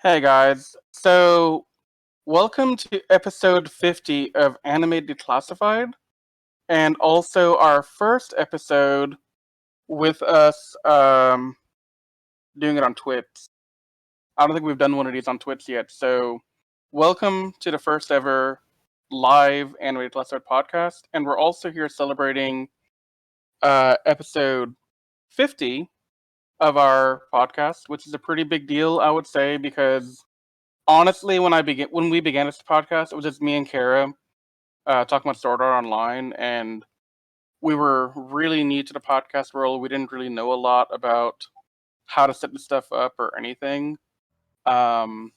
Hey guys, so welcome to episode 50 of Anime Declassified, and also our first episode with us doing it on Twitch. I don't think we've done one of these on Twitch yet, so welcome to the first ever live Anime Declassified podcast, and we're also here celebrating episode 50 of our podcast, which is a pretty big deal, I would say, because honestly, when we began this podcast, it was just me and Kara talking about Sword Art Online, and we were really new to the podcast world. We didn't really know a lot about how to set the stuff up or anything. And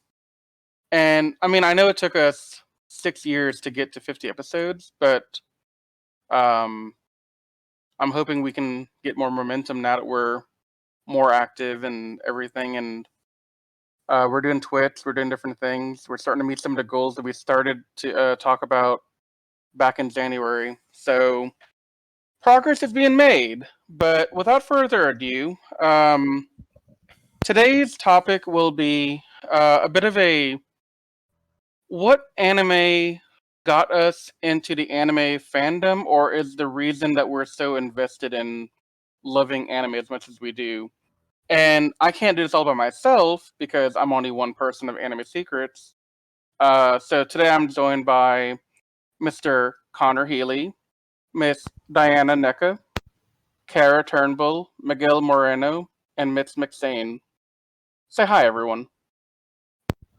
I mean, I know it took us 6 years to get to 50 episodes, but I'm hoping we can get more momentum now that we're more active and everything. And we're doing Twitch, we're doing different things. We're starting to meet some of the goals that we started to talk about back in January. So progress is being made. But without further ado, today's topic will be a bit of a what anime got us into the anime fandom, or is the reason that we're so invested in loving anime as much as we do. And I can't do this all by myself because I'm only one person of Anime Secrets. So today I'm joined by Mr. Connor Healy, Miss Diana Necka, Kara Turnbull, Miguel Moreno, and Mitch McSane. Say hi, everyone.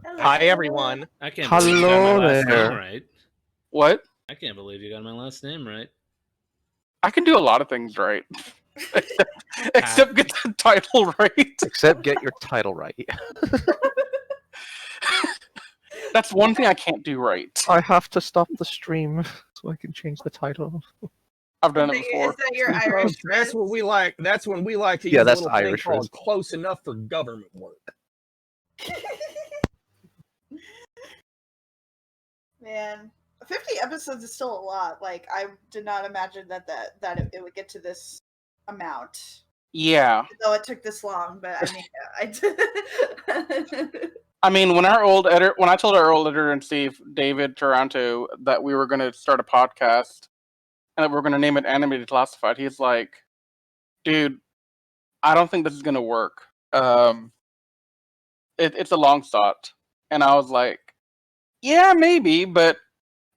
Hello. Hi, everyone. I can't believe you got my last name right. What? I can't believe you got my last name right. I can do a lot of things right. Except get the title right. Except get your title right. That's one thing I can't do right. I have to stop the stream so I can change the title. I've done it before. Is that your Irish? That's what we like. That's when we like to Yeah, use that's a little Irish thing called risk. close enough for government work. Man, 50 episodes is still a lot. Like, I did not imagine that it would get to this amount. Yeah. Though it took this long, but I mean, I did. I mean, when I told our old editor-in-chief, David Taranto, that we were going to start a podcast and that we were going to name it Anime Declassified, he's like, dude, I don't think this is going to work. It's a long shot. And I was like, yeah, maybe, but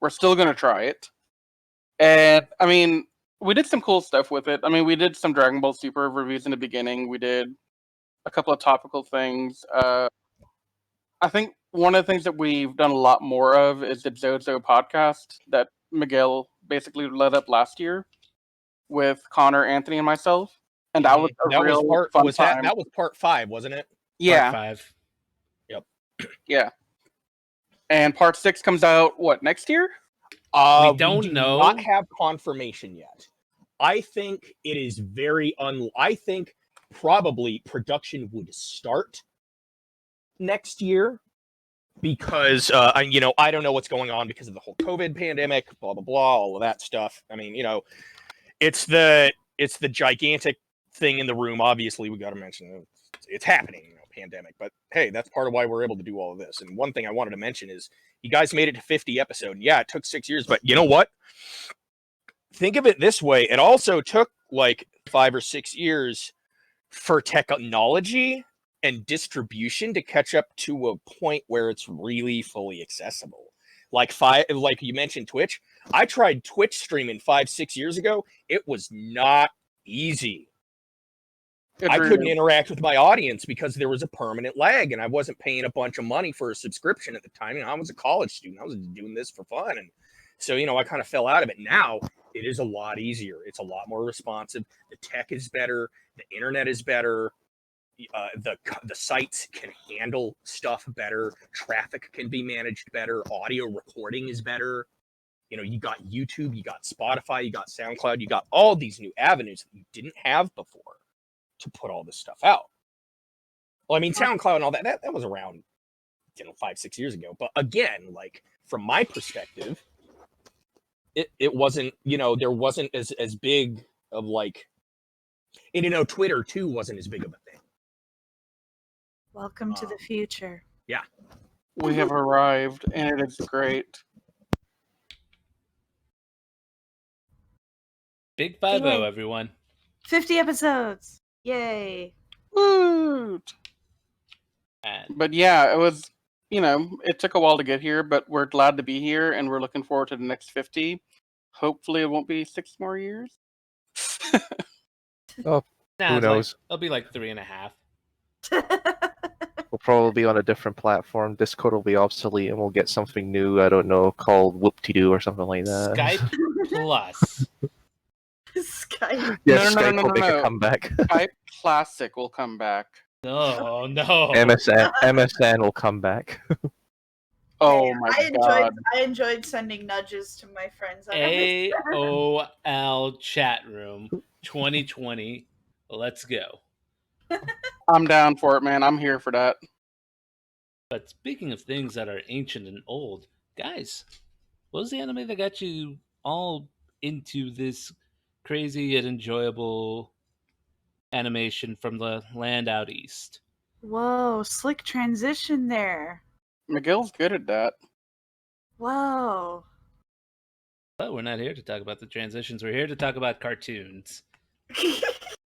we're still going to try it. And, I mean, we did some cool stuff with it. I mean, we did some Dragon Ball Super reviews in the beginning. We did a couple of topical things. I think one of the things that we've done a lot more of is the Zozo Podcast that Miguel basically led up last year with Connor, Anthony, and myself. And that was a real fun time. That was part 5, wasn't it? Yeah. Part 5. Yep. Yeah. And part 6 comes out, what, next year? We don't do know. Not have confirmation yet. I think it is very I think probably production would start next year because I don't know what's going on because of the whole COVID pandemic, blah blah blah, all of that stuff. I mean, it's the gigantic thing in the room. Obviously, we got to mention it's happening, pandemic. But hey, that's part of why we're able to do all of this. And one thing I wanted to mention is you guys made it to 50 episodes. Yeah, it took 6 years, but you know what? Think of it this way: it also took like 5 or 6 years for technology and distribution to catch up to a point where it's really fully accessible. Like you mentioned Twitch. I tried Twitch streaming 5-6 years ago. It was not easy. I couldn't interact with my audience because there was a permanent lag and I wasn't paying a bunch of money for a subscription at the time. I was a college student. I was doing this for fun. And so, I kind of fell out of it. Now it is a lot easier. It's a lot more responsive. The tech is better. The internet is better. The sites can handle stuff better. Traffic can be managed better. Audio recording is better. You got YouTube, you got Spotify, you got SoundCloud, you got all these new avenues that you didn't have before to put all this stuff out. Well, I mean, SoundCloud and all that was around, 5-6 years ago. But again, like from my perspective, it wasn't, there wasn't as big of like, and Twitter too wasn't as big of a thing. Welcome to the future. Yeah. We have arrived, and it is great. Big 5-0, Yay. everyone. 50 episodes. Yay. Woot! And But yeah, it was, it took a while to get here, but we're glad to be here, and we're looking forward to the next 50. Hopefully, it won't be 6 more years. Who knows? It'll be like 3.5. We'll probably be on a different platform. Discord will be obsolete, and we'll get something new. I don't know, called Whoop-de-doo or something like that. Skype Plus. Skype. Yes, No, Skype will make a no. comeback. Skype Classic will come back. No. MSN will come back. Oh Hey, my god. I enjoyed sending nudges to my friends on MSN. AOL chat room 2020. Let's go. I'm down for it, man. I'm here for that. But speaking of things that are ancient and old, guys, what was the anime that got you all into this crazy yet enjoyable animation from the land out east? Whoa, slick transition there. McGill's good at that. Whoa. But we're not here to talk about the transitions. We're here to talk about cartoons.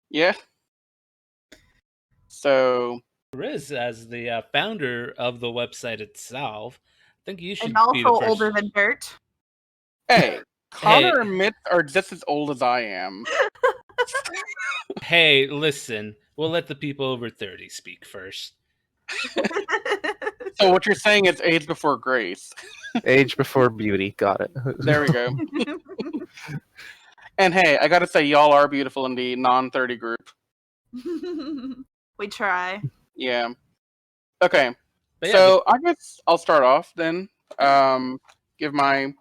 Yeah. So, Riz, as the founder of the website itself, I think you should And be the also first. older than dirt. hey, Connor Hey. and Mitch are just as old as I am. Hey, listen, we'll let the people over 30 speak first. So what you're saying is age before grace. Age before beauty. Got it. There we go. And hey, I gotta say, y'all are beautiful in the non-30 group. We try. Yeah. Okay. But yeah, So I guess I'll start off then. Give my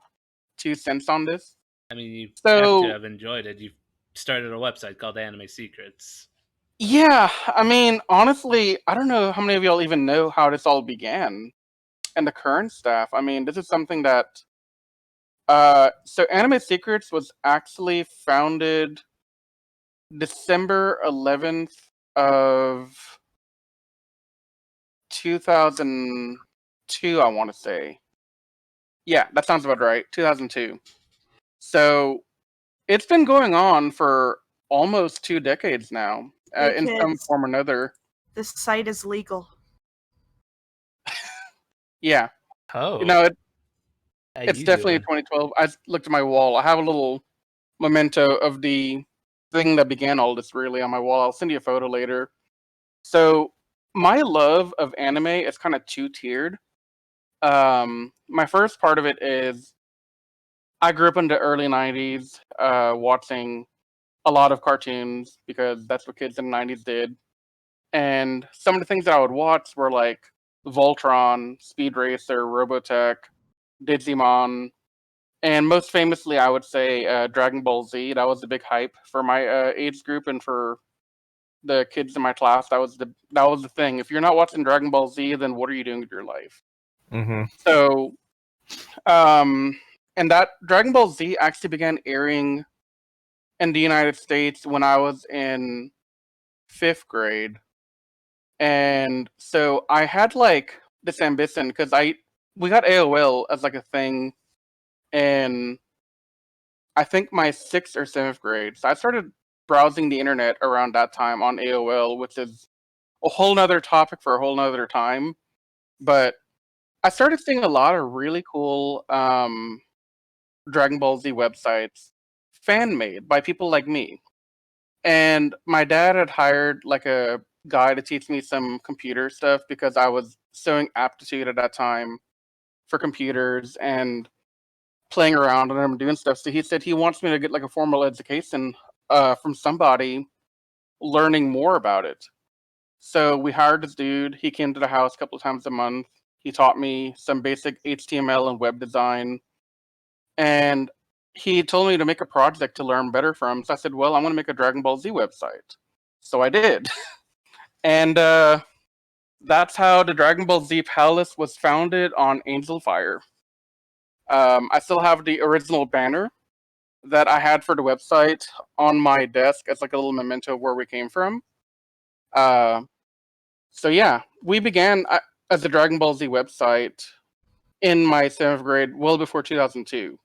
2 cents on this. I mean, you So- have to have enjoyed it. You've started a website called Anime Secrets. Yeah, I mean, honestly, I don't know how many of y'all even know how this all began and the current staff. I mean, this is something that so Anime Secrets was actually founded December 11th of 2002, I want to say. Yeah, that sounds about right. 2002. So it's been going on for almost 2 decades now, Hey, in some kids. form or another. This site is legal. Yeah, Oh. it's definitely 2012. I looked at my wall. I have a little memento of the thing that began all this, really, on my wall. I'll send you a photo later. So my love of anime is kind of 2-tiered. My first part of it is I grew up in the early 90s, watching a lot of cartoons because that's what kids in the 90s did. And some of the things that I would watch were like Voltron, Speed Racer, Robotech, Digimon, and most famously, I would say Dragon Ball Z. That was the big hype for my age group and for the kids in my class. That was the thing. If you're not watching Dragon Ball Z, then what are you doing with your life? Mm-hmm. So, and that Dragon Ball Z actually began airing in the United States when I was in 5th grade. And so I had like this ambition because we got AOL as like a thing in I think my 6th or 7th grade. So I started browsing the internet around that time on AOL, which is a whole nother topic for a whole nother time. But I started seeing a lot of really cool Dragon Ball Z websites fan made by people like me. And my dad had hired like a guy to teach me some computer stuff because I was showing aptitude at that time for computers and playing around and I'm doing stuff. So he said he wants me to get like a formal education from somebody learning more about it. So we hired this dude. He came to the house a couple of times a month. He taught me some basic HTML and web design. And he told me to make a project to learn better from. So I said, well, I'm going to make a Dragon Ball Z website. So I did. And that's how the Dragon Ball Z Palace was founded on Angel Fire. I still have the original banner that I had for the website on my desk as like a little memento of where we came from. So yeah, we began. as the Dragon Ball Z website in my 7th grade, well before 2002.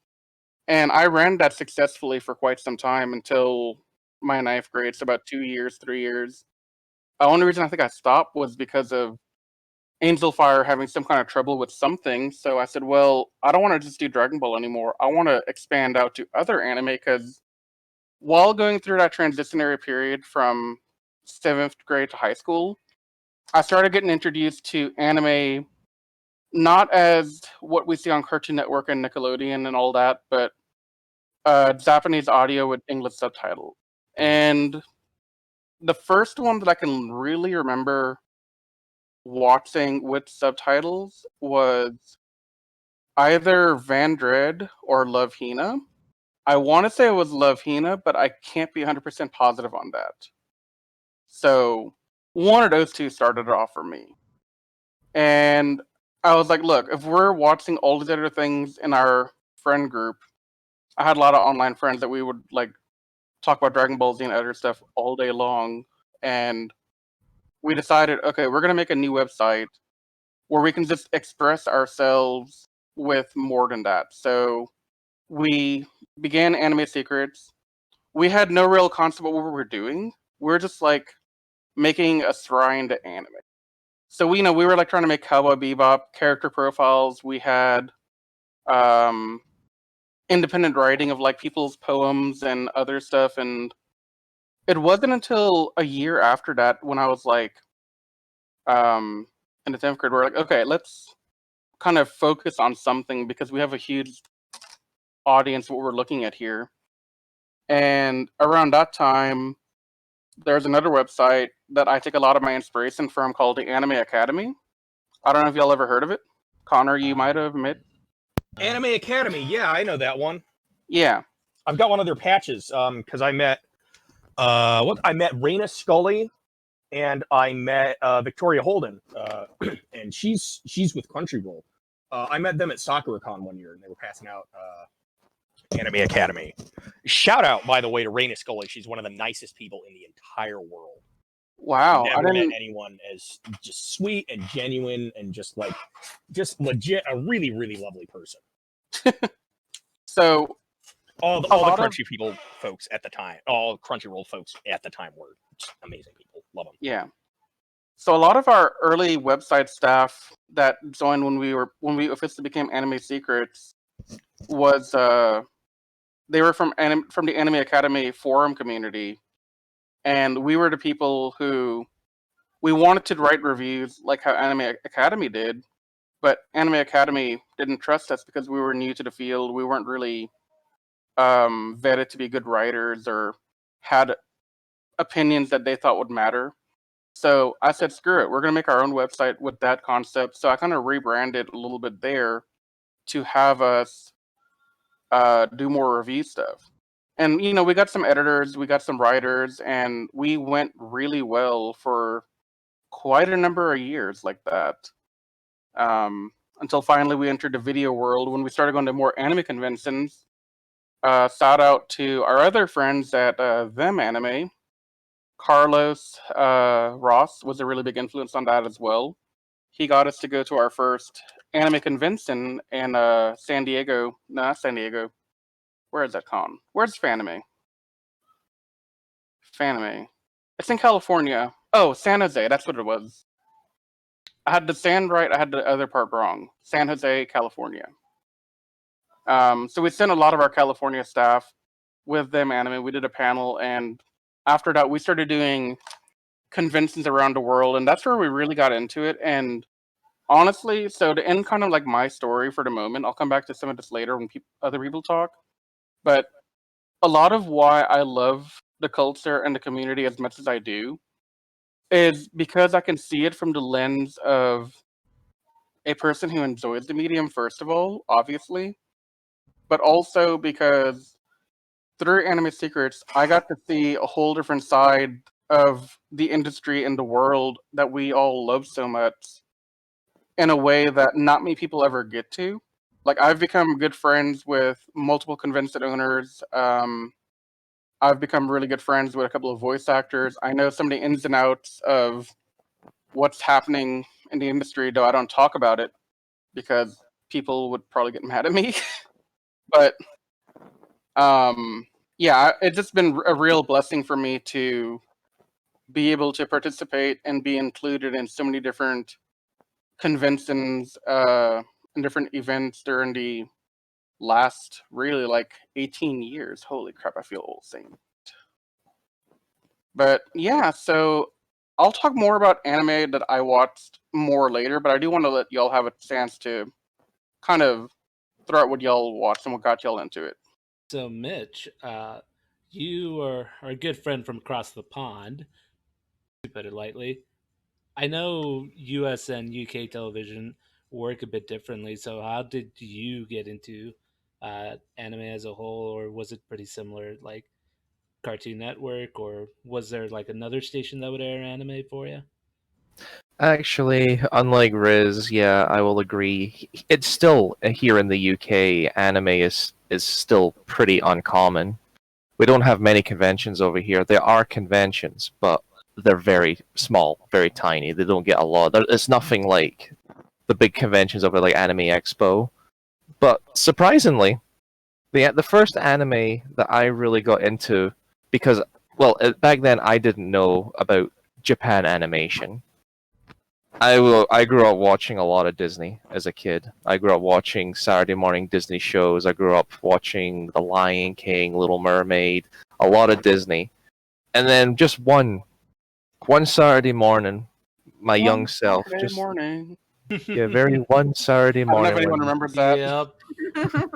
And I ran that successfully for quite some time until my 9th grade, so about 2 years, 3 years. The only reason I think I stopped was because of Angel Fire having some kind of trouble with something. So I said, well, I don't want to just do Dragon Ball anymore. I want to expand out to other anime because while going through that transitionary period from 7th grade to high school, I started getting introduced to anime not as what we see on Cartoon Network and Nickelodeon and all that, but Japanese audio with English subtitles. And the first one that I can really remember watching with subtitles was either Van Dread or Love Hina. I want to say it was Love Hina, but I can't be 100% positive on that. So one of those two started it off for me. And I was like, look, if we're watching all these other things in our friend group, I had a lot of online friends that we would like talk about Dragon Ball Z and other stuff all day long. And we decided, okay, we're going to make a new website where we can just express ourselves with more than that. So we began Anime Secrets. We had no real concept of what we were doing. We are just like making a shrine to anime. So we were like trying to make Cowboy Bebop character profiles. We had independent writing of like people's poems and other stuff. And it wasn't until a year after that when I was like in the 10th grade, we're like, okay, let's kind of focus on something because we have a huge audience what we're looking at here. And around that time, there's another website that I take a lot of my inspiration from called the Anime Academy. I don't know if y'all ever heard of it. Connor, you might have met. Anime Academy, yeah, I know that one. Yeah. I've got one of their patches because I met I met Raina Scully and I met Victoria Holden, and she's with Crunchyroll. I met them at SakuraCon one year, and they were passing out Anime Academy. Shout out, by the way, to Raina Scully. She's one of the nicest people in the entire world. Wow. Never met anyone as just sweet and genuine and just legit, a really, really lovely person. So all the Crunchyroll folks at the time were just amazing people. Love them. Yeah. So a lot of our early website staff that joined when we officially became Anime Secrets was they were from the Anime Academy forum community, and we were the people who we wanted to write reviews like how Anime Academy did, but Anime Academy didn't trust us because we were new to the field. We weren't really vetted to be good writers or had opinions that they thought would matter. So I said, screw it, we're going to make our own website with that concept. So I kind of rebranded a little bit there to have us do more review stuff. And, we got some editors, we got some writers, and we went really well for quite a number of years like that. Until finally we entered the video world when we started going to more anime conventions. Shout out to our other friends at Them Anime. Carlos Ross was a really big influence on that as well. He got us to go to our first anime convention in San Diego. No, not San Diego. Where is that con? Where's Fanime? Fanime. It's in California. Oh, San Jose. That's what it was. I had the San right. I had the other part wrong. San Jose, California. So we sent a lot of our California staff with Them Anime. We did a panel, and after that, we started doing conventions around the world, and that's where we really got into it. And honestly, so to end kind of like my story for the moment, I'll come back to some of this later when other people talk. But a lot of why I love the culture and the community as much as I do is because I can see it from the lens of a person who enjoys the medium, first of all, obviously, but also because through Anime Secrets, I got to see a whole different side of the industry and the world that we all love so much in a way that not many people ever get to. Like, I've become good friends with multiple convention owners. I've become really good friends with a couple of voice actors. I know some of the ins and outs of what's happening in the industry, though I don't talk about it because people would probably get mad at me. But yeah, it's just been a real blessing for me to be able to participate and be included in so many different conventions and different events during the last really like 18 years. Holy crap, I feel old saying it. But yeah, so I'll talk more about anime that I watched more later, but I do want to let y'all have a chance to kind of throw out what y'all watched and what got y'all into it. So, Mitch, you are a good friend from across the pond, to put it lightly. I know US and UK television work a bit differently, so how did you get into anime as a whole, or was it pretty similar, like Cartoon Network, or was there like another station that would air anime for you? Actually, unlike Riz, yeah, I will agree. It's still here in the UK, anime is still pretty uncommon. We don't have many conventions over here. There are conventions, but they're very small, very tiny. They don't get a lot. It's nothing like the big conventions over like Anime Expo. But surprisingly, the first anime that I really got into, because well, back then I didn't know about Japan animation. I grew up watching a lot of Disney as a kid. I grew up watching Saturday morning Disney shows. I grew up watching The Lion King, Little Mermaid, a lot of Disney. And then just one Saturday morning, my young self Saturday just morning. very one Saturday I don't know morning if anyone when remembers that. Yep.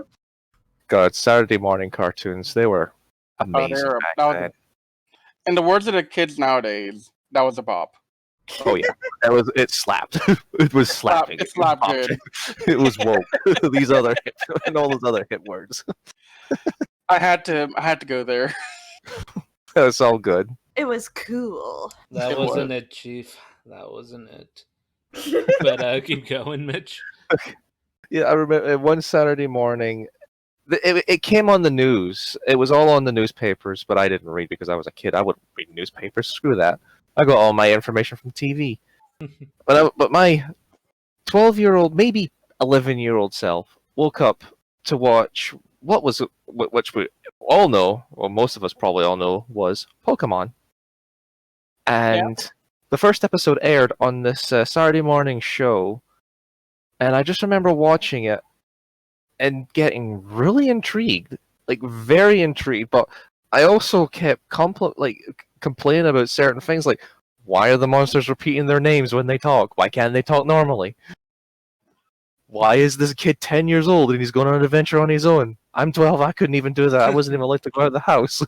God, Saturday morning cartoons, they were Oh, amazing back then. in the words of the kids nowadays, that was a bop. Oh yeah, it slapped. It was slapping. It slapped popped. good. It was woke. These other hit, and all those other hit words. I had to go there. That's all good. It was cool. That It wasn't was. it, Chief. That wasn't it. But keep going, Mitch. Yeah, I remember one Saturday morning. It came on the news. It was all on the newspapers, but I didn't read because I was a kid. I wouldn't read newspapers. Screw that. I got all my information from TV. But my 12-year-old, maybe 11-year-old self woke up to watch which we all know, or most of us probably all know, was Pokemon. And the first episode aired on this Saturday morning show, and I just remember watching it and getting really intrigued, like very intrigued. But I also kept complaining about certain things, like why are the monsters repeating their names when they talk? Why can't they talk normally? Why is this kid 10 years old and he's going on an adventure on his own? I'm 12. I couldn't even do that. I wasn't even allowed to go out of the house.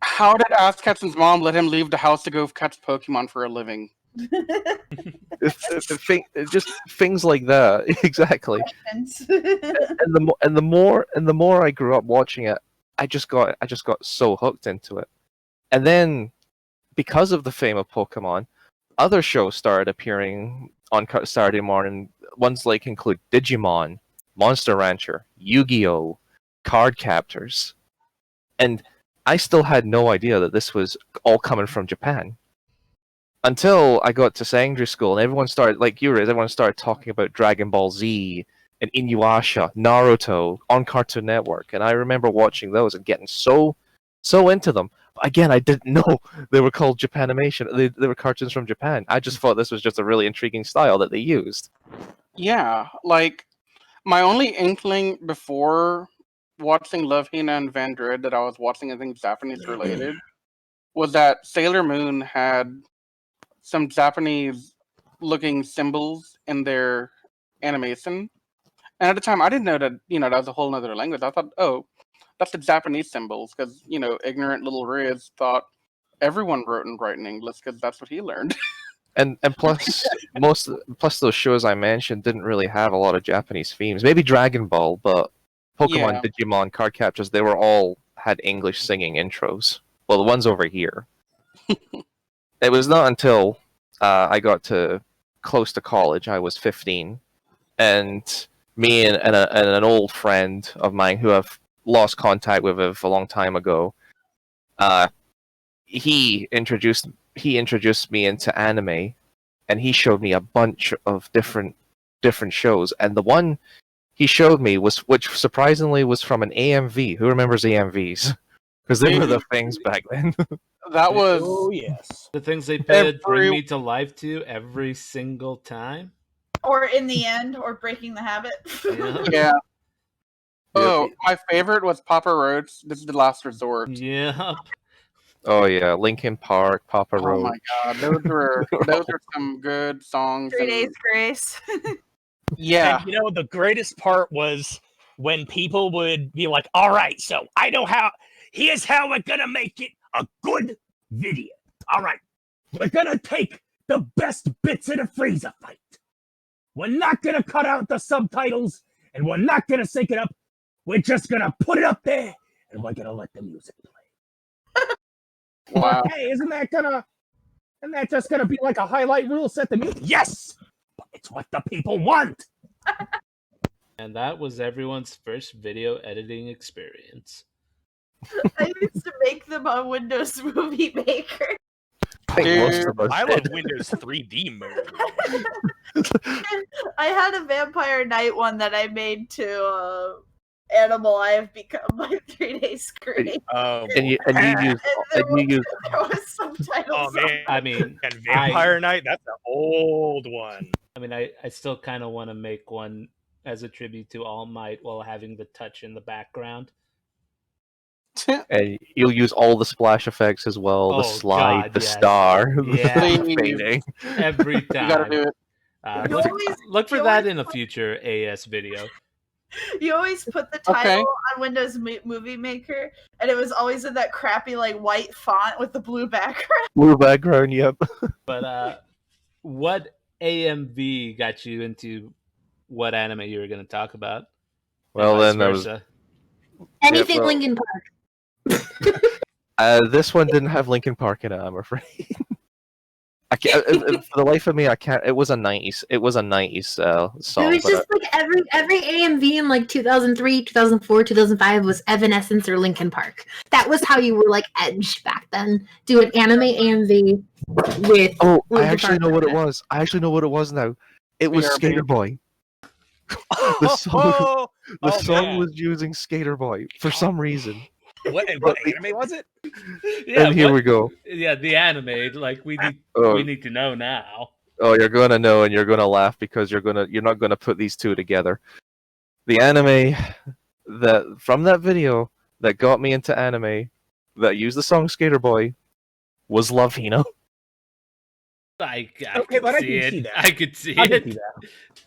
How did Ask Ketchum's mom let him leave the house to go catch Pokemon for a living? Just things like that, exactly. And the more I grew up watching it, I just got so hooked into it. And then, because of the fame of Pokemon, other shows started appearing on Saturday morning. Ones like include Digimon, Monster Rancher, Yu-Gi-Oh, Card Captors, and I still had no idea that this was all coming from Japan. Until I got to secondary school and everyone started, like you, everyone started talking about Dragon Ball Z and Inuyasha, Naruto on Cartoon Network, and I remember watching those and getting so into them. But again, I didn't know they were called Japanimation. They were cartoons from Japan. I just thought this was just a really intriguing style that they used. Yeah, like my only inkling before watching Love Hina and Van Dread that I was watching anything Japanese related was that Sailor Moon had some Japanese looking symbols in their animation. And at the time I didn't know that, that was a whole other language. I thought, oh, that's the Japanese symbols, because, ignorant little Riz thought everyone wrote and write in English because that's what he learned. And plus those shows I mentioned didn't really have a lot of Japanese themes. Maybe Dragon Ball, but Pokemon, Yeah. Digimon, Card Captors, they were all had English singing intros. Well, the ones over here. It was not until I got to close to college, I was 15, and me and an old friend of mine who I've lost contact with a long time ago, he introduced me into anime, and he showed me a bunch of different shows, and the one he showed me was, which surprisingly was from an AMV. Who remembers AMVs? Because they were the things back then. That was Oh yes. The things they played Bring Every- Me to Life to every single time. Or in the end, or breaking the habit. Yeah. yeah. Oh, my favorite was Papa Roach. This is the last resort. Yep. Oh yeah, Linkin Park, Papa Oh Roach. my god, those are some good songs. 3 and- Days Grace. Yeah. And you know, the greatest part was when people would be like, all right, so I know how, here's how we're gonna make it a good video. All right, we're gonna take the best bits of the freezer fight. We're not gonna cut out the subtitles, and we're not gonna sync it up. We're just gonna put it up there, and we're gonna let the music play. Wow. Hey, isn't that just gonna be like a highlight reel? Set the music. Yes, but it's what the people want. And that was everyone's first video editing experience. I used to make them on Windows Movie Maker. I think most Dude, of us I love did. Windows 3D mode. I had a Vampire Night one that I made to Animal I Have Become by 3 Days Grace. Oh, And you use there use was subtitles. oh man, I mean, and Vampire Night, that's an old one. I mean, I still kind of want to make one as a tribute to All Might while having the touch in the background. and you'll use all the splash effects as well, the Oh, slide, God, the yes. star, Yeah. the fading. Every You gotta time. do it. You Look, always- look for you that always in a future AS video. You always put the Okay. title on Windows Movie Maker, and it was always in that crappy like white font with the blue background. Blue background, yep. But what AMV got you into what anime you were going to talk about? Well, And vice then that was versa? Anything well- Linkin Park. this one didn't have Linkin Park in it, I'm afraid. I can't, for the life of me, I can't. It was a '90s. It was a '90s song. It was but just like every AMV in like 2003, 2004, 2005 was Evanescence or Linkin Park. That was how you were like edge back then. Do an anime AMV with. oh, I Linkin actually Park know what it in it. was. I actually know what it was now. It was BRB. Skater Boy. The song, the Oh, song man. was using Skater Boy for some reason. What anime was it? Yeah, And here what- we go. Yeah, the anime. Like we Oh, need to know now. oh, you're gonna know and you're gonna laugh because you're not gonna put these two together. The anime that from that video that got me into anime that used the song Skater Boy was Love Hina. I Okay, could but I see can it. see that. I could see I can it.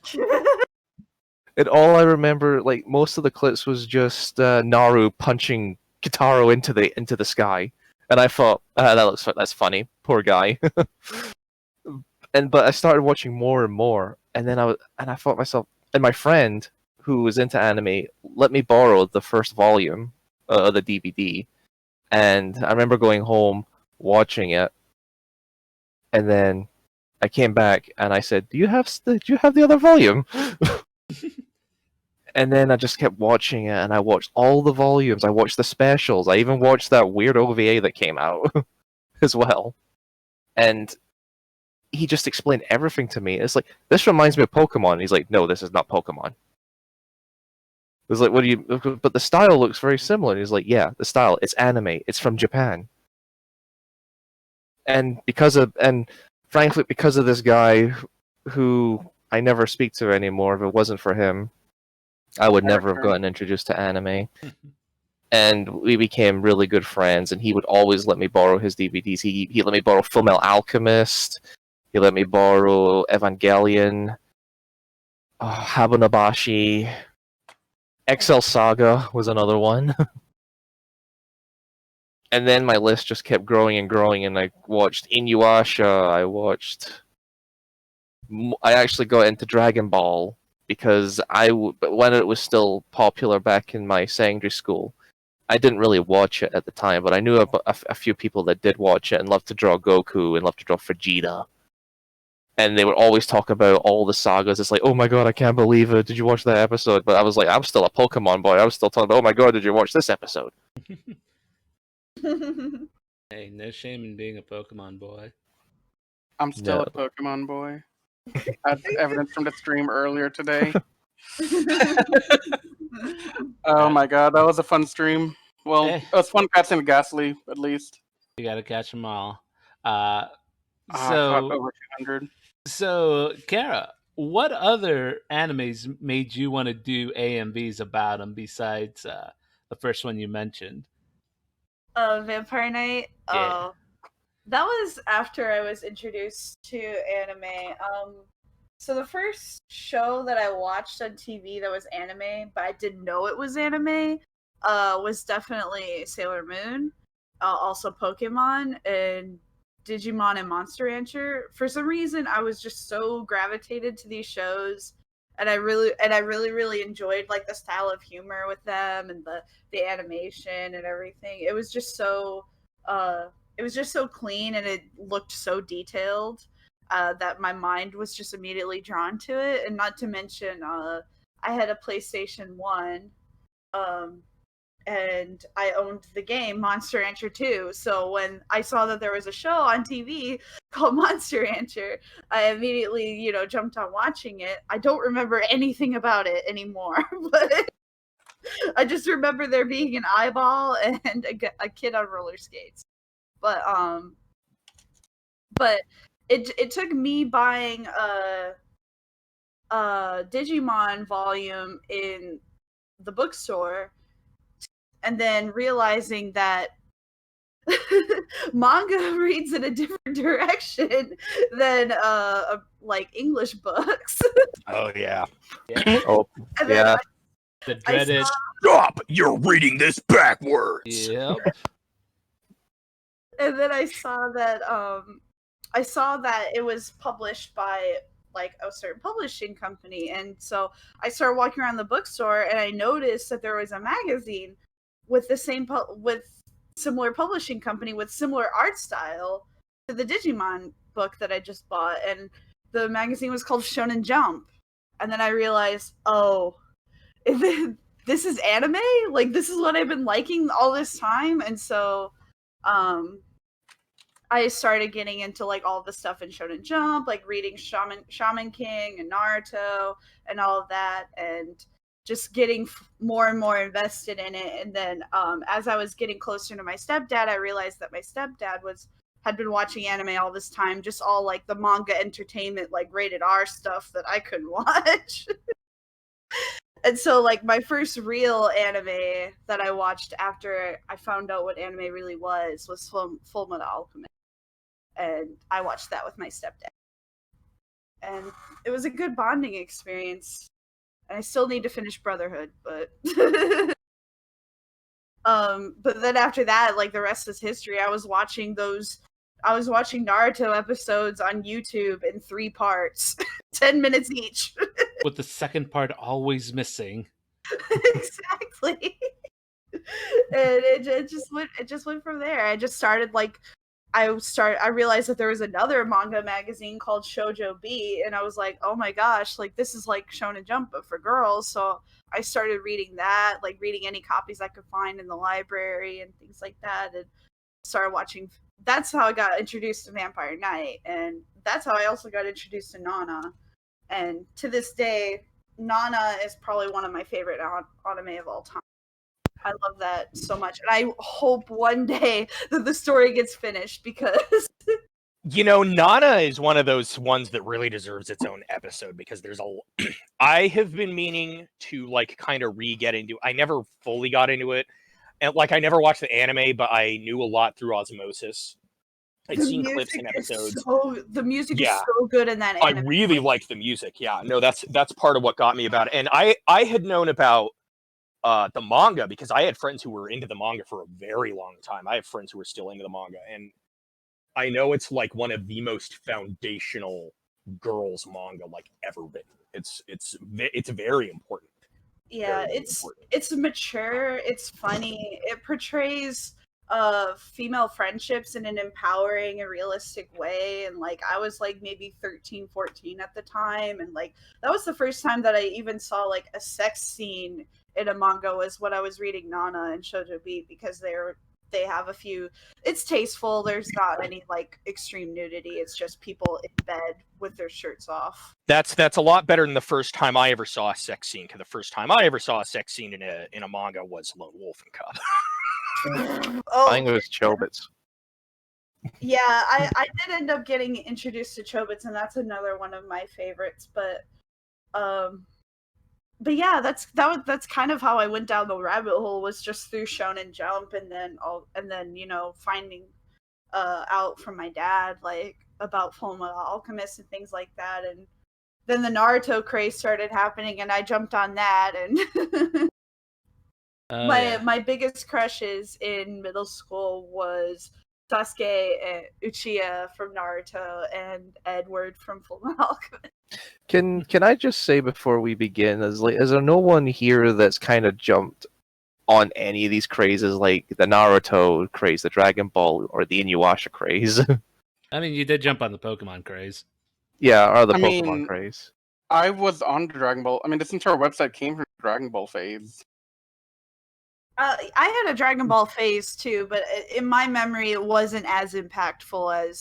see that. And all I remember, like most of the clips, was just Naru punching Kitaro into the sky, and I thought that's funny, poor guy. But I started watching more and more, and then I thought to myself, and my friend who was into anime let me borrow the first volume of the DVD, and I remember going home watching it, and then I came back and I said, do you have the other volume?" And then I just kept watching it, and I watched all the volumes. I watched the specials. I even watched that weird OVA that came out as well. And he just explained everything to me. It's like, this reminds me of Pokemon. And he's like, no, this is not Pokemon. It's like, what do you... But the style looks very similar. And he's like, yeah, the style. It's anime. It's from Japan. And frankly, because of this guy who I never speak to anymore, if it wasn't for him, I would never have gotten introduced to anime. And we became really good friends, and he would always let me borrow his DVDs. He let me borrow Fullmetal Alchemist. He let me borrow Evangelion, Habunabashi, XL Saga was another one. And then my list just kept growing and growing, and I watched Inuyasha. I actually got into Dragon Ball because when it was still popular back in my secondary school, I didn't really watch it at the time, but I knew a few people that did watch it and loved to draw Goku and loved to draw Vegeta. And they would always talk about all the sagas. It's like, oh my god, I can't believe it. Did you watch that episode? But I was like, I'm still a Pokemon boy. I was still talking about, oh my god, did you watch this episode? Hey, no shame in being a Pokemon boy. I'm still No. a Pokemon boy. That's evidence from the stream earlier today. Oh my god, that was a fun stream. Well, Eh. it was fun catching Ghastly, at least. You got to catch them all. I caught So, over 200. Kara, what other animes made you want to do AMVs about them besides the first one you mentioned? Vampire Knight. Yeah. That was after I was introduced to anime. So the first show that I watched on TV that was anime, but I didn't know it was anime, was definitely Sailor Moon, also Pokemon, and Digimon and Monster Rancher. For some reason, I was just so gravitated to these shows, and I really enjoyed like the style of humor with them and the animation and everything. It was just so clean and it looked so detailed that my mind was just immediately drawn to it. And not to mention, I had a PlayStation 1, and I owned the game Monster Rancher 2. So when I saw that there was a show on TV called Monster Rancher, I immediately, jumped on watching it. I don't remember anything about it anymore, but I just remember there being an eyeball and a kid on roller skates. But it took me buying a Digimon volume in the bookstore, and then realizing that manga reads in a different direction than like English books. Oh yeah. Oh, And then yeah. The dreaded. Stop! You're reading this backwards. Yep. And then I saw that it was published by like a certain publishing company, and so I started walking around the bookstore and I noticed that there was a magazine with the with similar publishing company with similar art style to the Digimon book that I just bought, and the magazine was called Shonen Jump. And then I realized, oh, this is anime? Like, this is what I've been liking all this time. And so I started getting into like all the stuff in Shonen Jump, like reading Shaman King and Naruto and all of that, and just getting more and more invested in it. And then as I was getting closer to my stepdad, I realized that my stepdad had been watching anime all this time, just all like the manga entertainment, like rated R stuff that I couldn't watch. And so like my first real anime that I watched after I found out what anime really was Full Metal Alchemist. And I watched that with my stepdad. And it was a good bonding experience. And I still need to finish Brotherhood, but but then after that, like the rest is history. I was watching Naruto episodes on YouTube in 3 parts, 10 minutes each. With the second part always missing. Exactly. And it just went from there. I just started like I realized that there was another manga magazine called Shoujo B, and I was like, oh my gosh, like this is like Shonen Jump but for girls. So I started reading that, like reading any copies I could find in the library and things like that, and started watching. That's how I got introduced to Vampire Knight, and that's how I also got introduced to Nana. And to this day, Nana is probably one of my favorite anime of all time. I love that so much, and I hope one day that the story gets finished, because Nana is one of those ones that really deserves its own episode, because there's I have been meaning to like kind of re-get into. I never fully got into it, and like I never watched the anime, but I knew a lot through osmosis. I'd seen clips and episodes. The music is so good in that anime. I really liked the music. Yeah, no, that's part of what got me about it. And I had known about the manga because I had friends who were into the manga for a very long time. I have friends who were still into the manga, and I know it's like one of the most foundational girls manga like ever written. It's very important. Yeah, it's mature, it's funny, it portrays female friendships in an empowering and realistic way. And like I was like maybe 13, 14 at the time, and like that was the first time that I even saw like a sex scene in a manga was when I was reading Nana and Shoujo B, because they have a few. It's tasteful. There's not any like extreme nudity. It's just people in bed with their shirts off. That's a lot better than the first time I ever saw a sex scene. Because the first time I ever saw a sex scene in a manga was Lone Wolf and Cub. Oh, I think it was Chobits. yeah, I did end up getting introduced to Chobits, and that's another one of my favorites. But yeah, that's kind of how I went down the rabbit hole, was just through Shonen Jump, and then finding out from my dad like about Fullmetal Alchemist and things like that, and then the Naruto craze started happening, and I jumped on that, and my biggest crushes in middle school was Sasuke and Uchiha from Naruto and Edward from Fullmetal Alchemist. Can I just say before we begin, is there no one here that's kind of jumped on any of these crazes, like the Naruto craze, the Dragon Ball, or the Inuyasha craze? I mean, you did jump on the Pokemon craze. Yeah, or the I Pokemon mean, craze. I was on Dragon Ball. I mean, this entire website came from Dragon Ball phase. I had a Dragon Ball phase too, but in my memory, it wasn't as impactful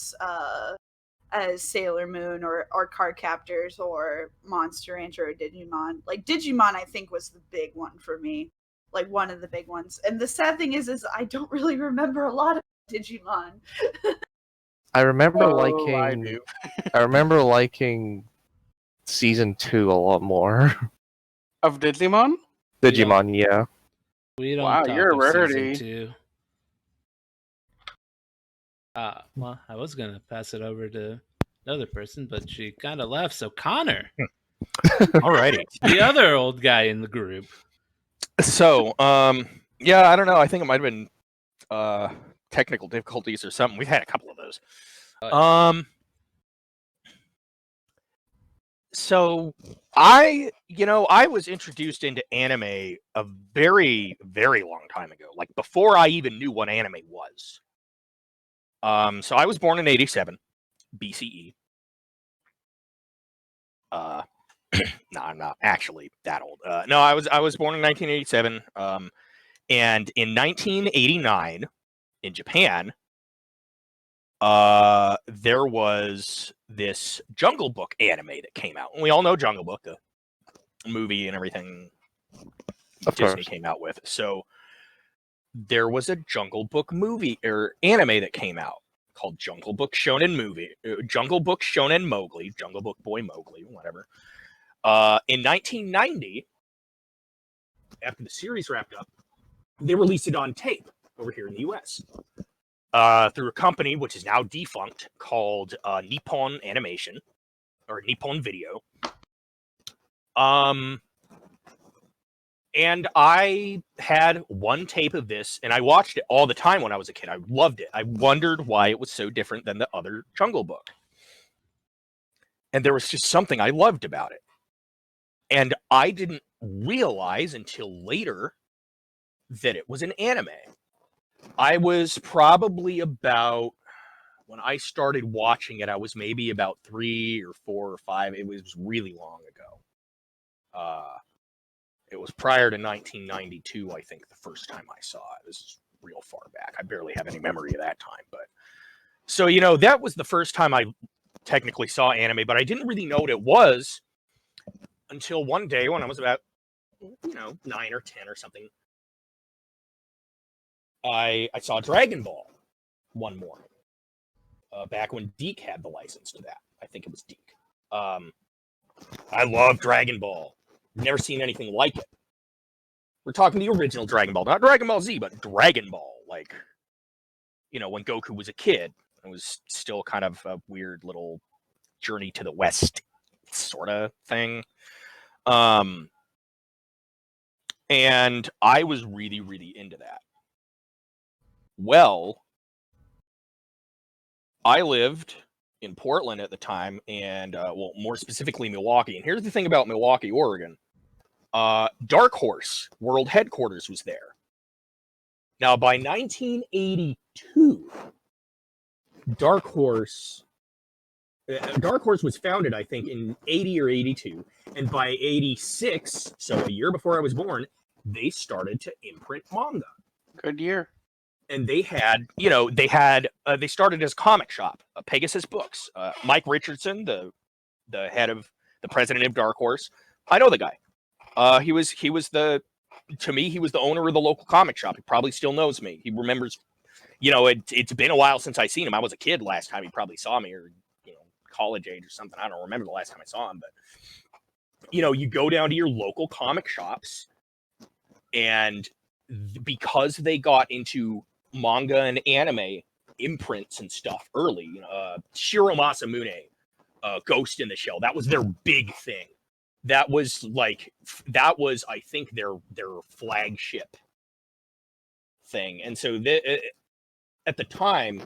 as Sailor Moon or Card Captors or Monster Rancher or Digimon. Like Digimon, I think was the big one for me, like one of the big ones. And the sad thing is I don't really remember a lot of Digimon. I remember I do. I remember liking season 2 a lot more. Of Digimon? Digimon, yeah. We don't Wow, talk you're a of rarity. season 2. Well, I was gonna pass it over to another person, but she kind of left. So Connor, Alrighty. the other old guy in the group. So, yeah, I don't know. I think it might have been technical difficulties or something. We've had a couple of those. So I was introduced into anime a very, very long time ago, like before I even knew what anime was. So I was born in 87 BCE. No, I'm not actually that old. No, I was born in 1987. And in 1989 in Japan, there was this Jungle Book anime that came out. And we all know Jungle Book, the movie and everything Disney came out with. So there was a Jungle Book movie or anime that came out called Jungle Book Shonen Mowgli, Jungle Book Boy Mowgli, whatever. In 1990, after the series wrapped up, they released it on tape over here in the US. Through a company which is now defunct called Nippon Animation or Nippon Video. And I had one tape of this, and I watched it all the time when I was a kid. I loved it. I wondered why it was so different than the other Jungle Book. And there was just something I loved about it. And I didn't realize until later that it was an anime. I was probably about, when I started watching it, I was maybe about 3 or 4 or 5. It was really long ago. It was prior to 1992, I think, the first time I saw it. This is real far back. I barely have any memory of that time. But so, that was the first time I technically saw anime, but I didn't really know what it was until one day when I was about, 9 or 10 or something. I saw Dragon Ball one morning, back when Deke had the license to that. I think it was Deke. I love Dragon Ball. Never seen anything like it. We're talking the original Dragon Ball, not Dragon Ball Z, but Dragon Ball. Like, when Goku was a kid, it was still kind of a weird little journey to the West sort of thing. And I was really, really into that. Well, I lived in Portland at the time, and more specifically Milwaukee. And here's the thing about Milwaukee, Oregon. Dark Horse World Headquarters was there. Now, by 1982, Dark Horse was founded, I think, in 80 or 82. And by 86, so a year before I was born, they started to imprint manga. Good year. And they had, they started as a comic shop, Pegasus Books. Mike Richardson, the head of the president of Dark Horse, I know the guy. He was the owner of the local comic shop. He probably still knows me. He remembers, it's been a while since I seen him. I was a kid last time he probably saw me, or college age or something. I don't remember the last time I saw him, but you go down to your local comic shops, and because they got into manga and anime imprints and stuff early, Shiro Masamune, Ghost in the Shell, that was their big thing. That was I think their flagship thing. And so at the time,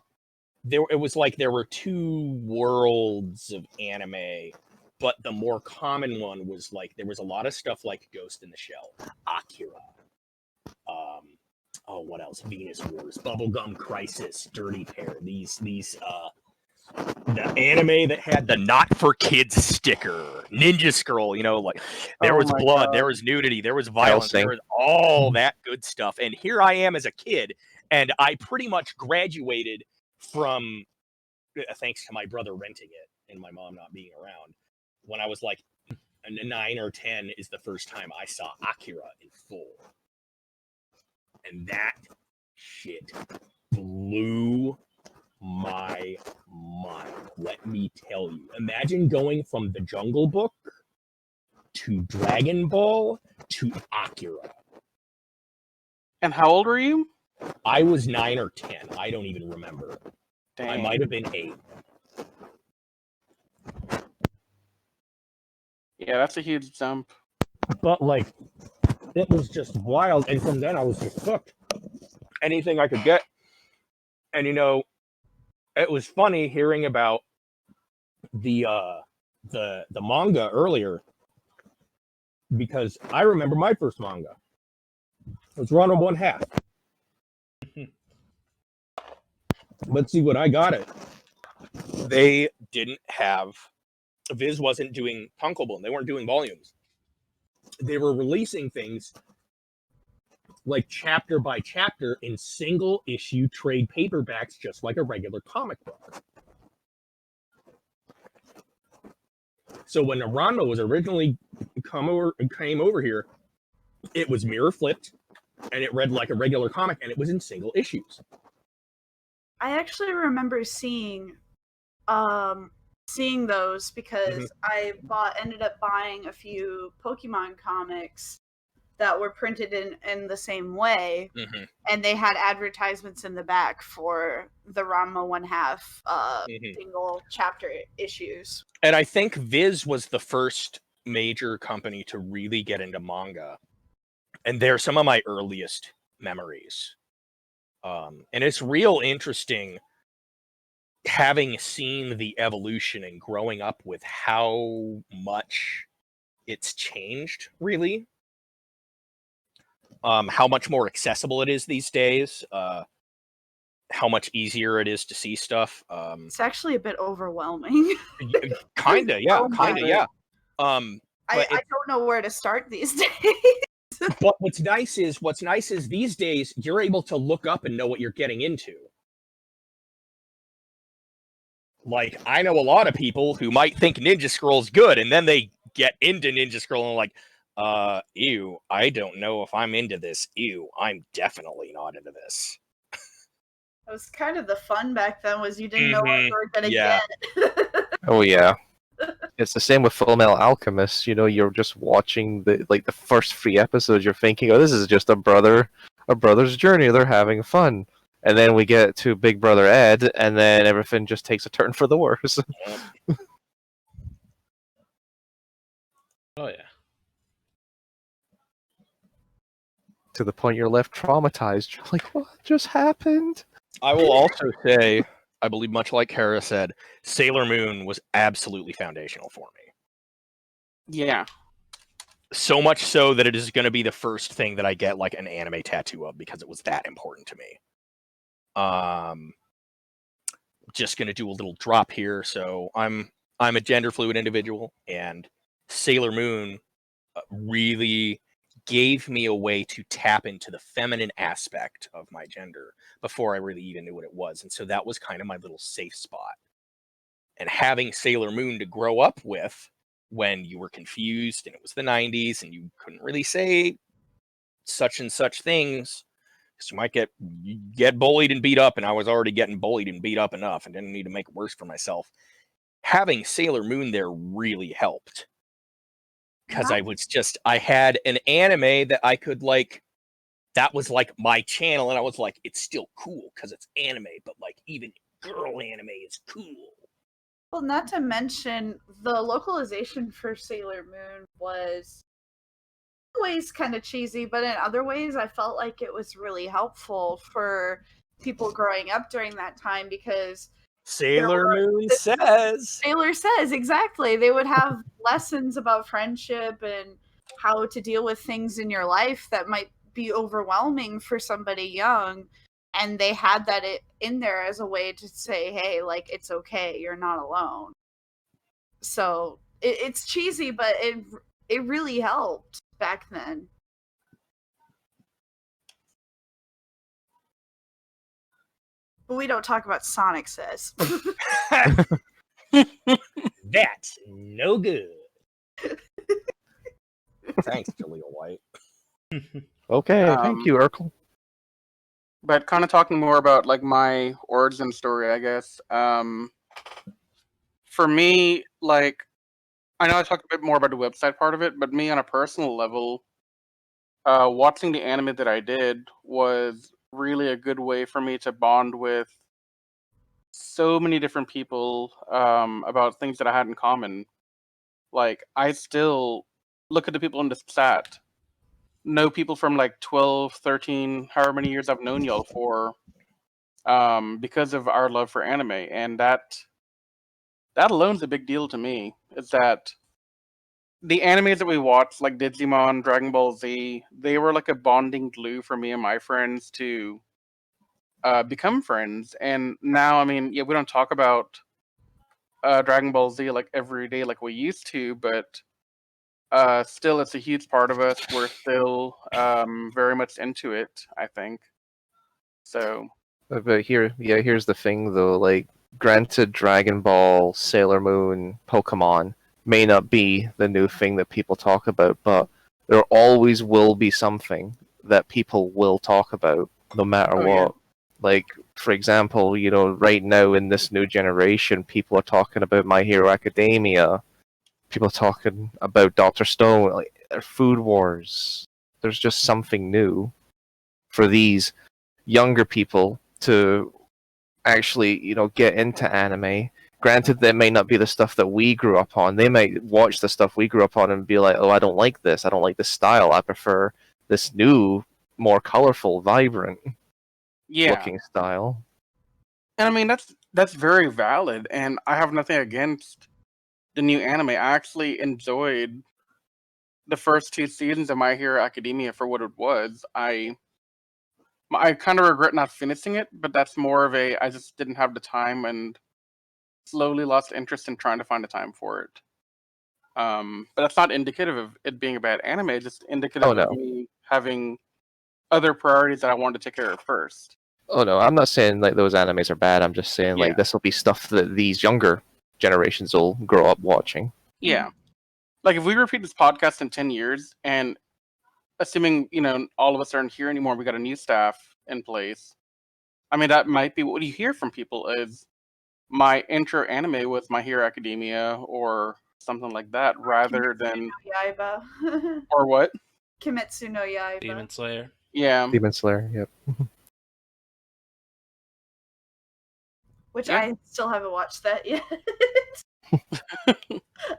it was like there were two worlds of anime, but the more common one was like there was a lot of stuff like Ghost in the Shell, Akira, what else? Venus Wars, Bubblegum Crisis, Dirty Pair. These the anime that had the not for kids sticker, Ninja Scroll, there was blood, God. there was nudity, there was violence, there was all that good stuff. And here I am as a kid, and I pretty much graduated from, thanks to my brother renting it and my mom not being around, when I was like 9 or 10 is the first time I saw Akira in full. And that shit blew my mind. Let me tell you. Imagine going from the Jungle Book to Dragon Ball to Akira. And how old were you? I was 9 or 10. I don't even remember. Dang. I might have been 8. Yeah, that's a huge jump. But it was just wild. And from then I was just hooked. Anything I could get. And it was funny hearing about the manga earlier, because I remember my first manga. It was Ranma 1/2. Let's see what I got it. They didn't have, Viz wasn't doing tankobon. They weren't doing volumes. They were releasing things like chapter by chapter in single issue trade paperbacks, just like a regular comic book. So when Ranma was originally came over here, it was mirror flipped, and it read like a regular comic, and it was in single issues. I actually remember seeing those because I ended up buying a few Pokemon comics that were printed in the same way, and they had advertisements in the back for the Ranma 1/2 single chapter issues. And I think Viz was the first major company to really get into manga, and they're some of my earliest memories. And it's real interesting having seen the evolution and growing up with how much it's changed, really. How much more accessible it is these days, how much easier it is to see stuff. It's actually a bit overwhelming. Kinda, yeah. I don't know where to start these days. But what's nice is these days you're able to look up and know what you're getting into. Like, I know a lot of people who might think Ninja Scroll's good, and then they get into Ninja Scroll and like, ew, I don't know if I'm into this. Ew, I'm definitely not into this. It was kind of the fun back then, was you didn't know what you were gonna get. Oh yeah. It's the same with Full Metal Alchemist. You're just watching the first 3 episodes. You're thinking, "Oh, this is just a brother's journey. They're having fun." And then we get to Big Brother Ed, and then everything just takes a turn for the worse. Oh yeah. To the point you're left traumatized. You're like, "What just happened?" I will also say, I believe much like Kara said, Sailor Moon was absolutely foundational for me. Yeah. So much so that it is going to be the first thing that I get like an anime tattoo of, because it was that important to me. Just going to do a little drop here. So I'm a gender fluid individual, and Sailor Moon really gave me a way to tap into the feminine aspect of my gender before I really even knew what it was. And so that was kind of my little safe spot. And having Sailor Moon to grow up with when you were confused and it was the 90s and you couldn't really say such and such things because you might get bullied and beat up, and I was already getting bullied and beat up enough and didn't need to make it worse for myself. Having Sailor Moon there really helped. Because I had an anime that I could like, that was like my channel, and I was like, it's still cool because it's anime, but like even girl anime is cool. Well, not to mention the localization for Sailor Moon was in ways kind of cheesy, but in other ways I felt like it was really helpful for people growing up during that time because Sailor Moon says. Sailor says, exactly. They would have lessons about friendship and how to deal with things in your life that might be overwhelming for somebody young. And they had that in there as a way to say, hey, like, it's okay. You're not alone. So it's cheesy, but it really helped back then. But we don't talk about Sonic Says. That's no good. Thanks, Jaleel White. Okay, thank you, Urkel. But kind of talking more about like my origin story, I guess. For me, like, I know I talked a bit more about the website part of it, but me on a personal level, watching the anime that I did was really a good way for me to bond with so many different people about things that I had in common. Like, I still look at the people in the chat, know people from like 12, 13, however many years I've known y'all for, because of our love for anime. And that alone's a big deal to me. Is that the animes that we watched, like Digimon, Dragon Ball Z, they were like a bonding glue for me and my friends to become friends. And now, I mean, yeah, we don't talk about Dragon Ball Z like every day like we used to, but still, it's a huge part of us. We're still very much into it, I think. So, But here's the thing though. Like, granted, Dragon Ball, Sailor Moon, Pokemon may not be the new thing that people talk about, but there always will be something that people will talk about, no matter Oh, what. yeah. Like, for example, right now in this new generation, people are talking about My Hero Academia. People are talking about Dr. Stone, like Food Wars. There's just something new for these younger people to actually, get into anime. Granted, that may not be the stuff that we grew up on. They might watch the stuff we grew up on and be like, "Oh, I don't like this. I don't like this style. I prefer this new, more colorful, vibrant yeah. looking style." And I mean, that's very valid, and I have nothing against the new anime. I actually enjoyed the first 2 seasons of My Hero Academia for what it was. I kind of regret not finishing it, but that's more of I just didn't have the time and slowly lost interest in trying to find the time for it. But that's not indicative of it being a bad anime. It's just indicative Oh, no. of me having other priorities that I wanted to take care of first. Oh no, I'm not saying like those animes are bad. I'm just saying Yeah. like this will be stuff that these younger generations will grow up watching. Yeah. Like, if we repeat this podcast in 10 years, and assuming, all of us aren't here anymore, we got a new staff in place, I mean, that might be what you hear from people is, my intro anime was My Hero Academia or something like that, rather than... Yaiba. Or what? Kimetsu no Yaiba. Demon Slayer. Yeah. Demon Slayer, yep. Which Yeah. I still haven't watched that yet.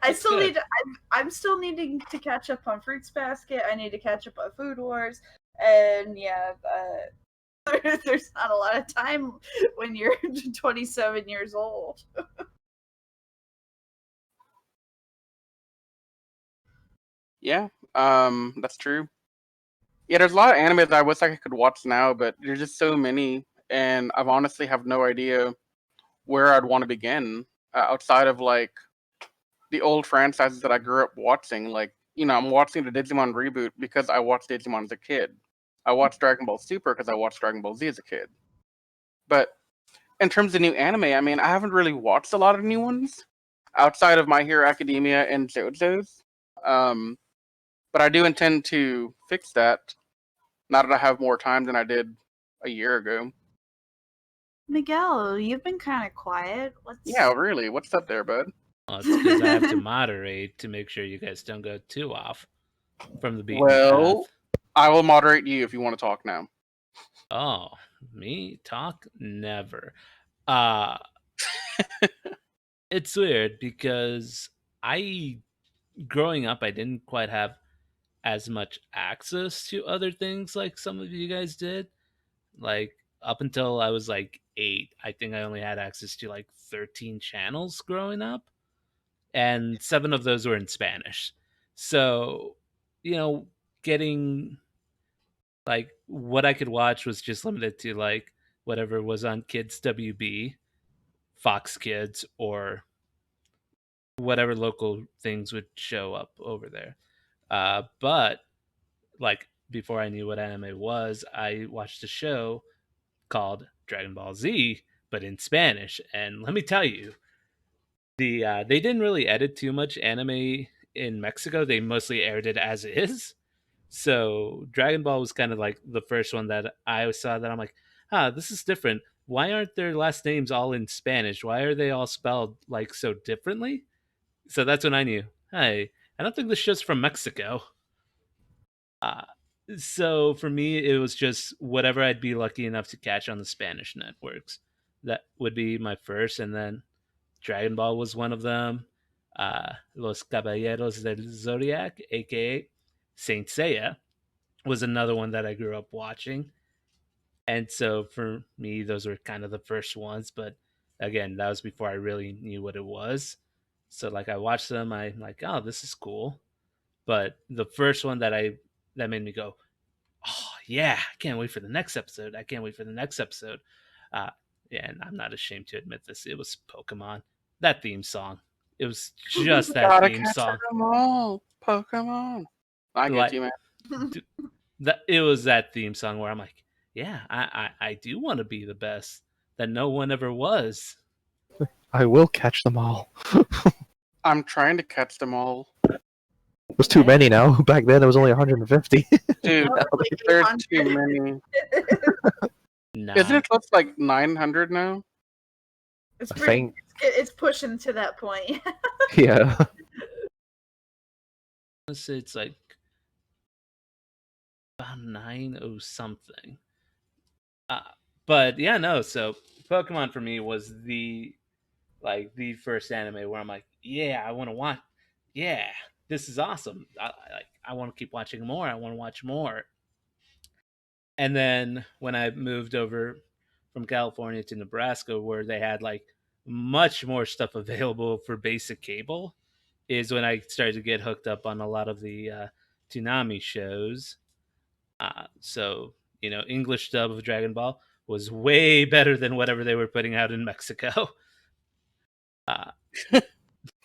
I still good. need to, I'm still needing to catch up on Fruits Basket. I need to catch up on Food Wars. And yeah, there's not a lot of time when you're 27 years old. Yeah, that's true. Yeah, there's a lot of anime that I wish I could watch now, but there's just so many, and I've honestly have no idea where I'd want to begin outside of like the old franchises that I grew up watching, like I'm watching the Digimon reboot because I watched Digimon as a kid. I watched Dragon Ball Super because I watched Dragon Ball Z as a kid. But in terms of new anime, I mean, I haven't really watched a lot of new ones outside of My Hero Academia and JoJo's. But I do intend to fix that now that I have more time than I did a year ago. Miguel, you've been kind of quiet. Yeah, really. What's up there, bud? Well, it's because I have to moderate to make sure you guys don't go too off from the beaten Well, path. I will moderate you if you want to talk now. Oh, me talk never. It's weird because growing up, I didn't quite have as much access to other things like some of you guys did. Like up until I was like 8, I think I only had access to like 13 channels growing up, and 7 of those were in Spanish. So, getting like what I could watch was just limited to like whatever was on Kids WB, Fox Kids, or whatever local things would show up over there. But like before I knew what anime was, I watched a show called Dragon Ball Z, but in Spanish. And let me tell you, they didn't really edit too much anime in Mexico. They mostly aired it as is. So Dragon Ball was kind of like the first one that I saw that I'm like, this is different. Why aren't their last names all in Spanish? Why are they all spelled like so differently? So that's when I knew, hey, I don't think this show's from Mexico. So for me, it was just whatever I'd be lucky enough to catch on the Spanish networks. That would be my first, and then Dragon Ball was one of them. Los Caballeros del Zodiac, aka Saint Seiya, was another one that I grew up watching. And so for me, those were kind of the first ones. But again, that was before I really knew what it was. So like I watched them, I'm like, oh, this is cool. But the first one that made me go, oh yeah, I can't wait for the next episode. I can't wait for the next episode. Uh, yeah, and I'm not ashamed to admit this. It was Pokemon. That theme song. It was just that Gotta theme catch song. them all, Pokemon. I get Like you, man. that. It was that theme song where I'm like, yeah, I do want to be the best that no one ever was. I will catch them all. I'm trying to catch them all. There's too many now. Back then, it was only 150. Dude, there's too many. Nah. Isn't it close to like 900 now? It's I pretty. think, It's pushing to that point. yeah. It's like about 90 something. But yeah, no. So Pokemon for me was the first anime where I'm like, yeah, I want to watch. Yeah, this is awesome. I want to keep watching more. I want to watch more. And then when I moved over from California to Nebraska, where they had like much more stuff available for basic cable, is when I started to get hooked up on a lot of the Toonami shows. So English dub of Dragon Ball was way better than whatever they were putting out in Mexico.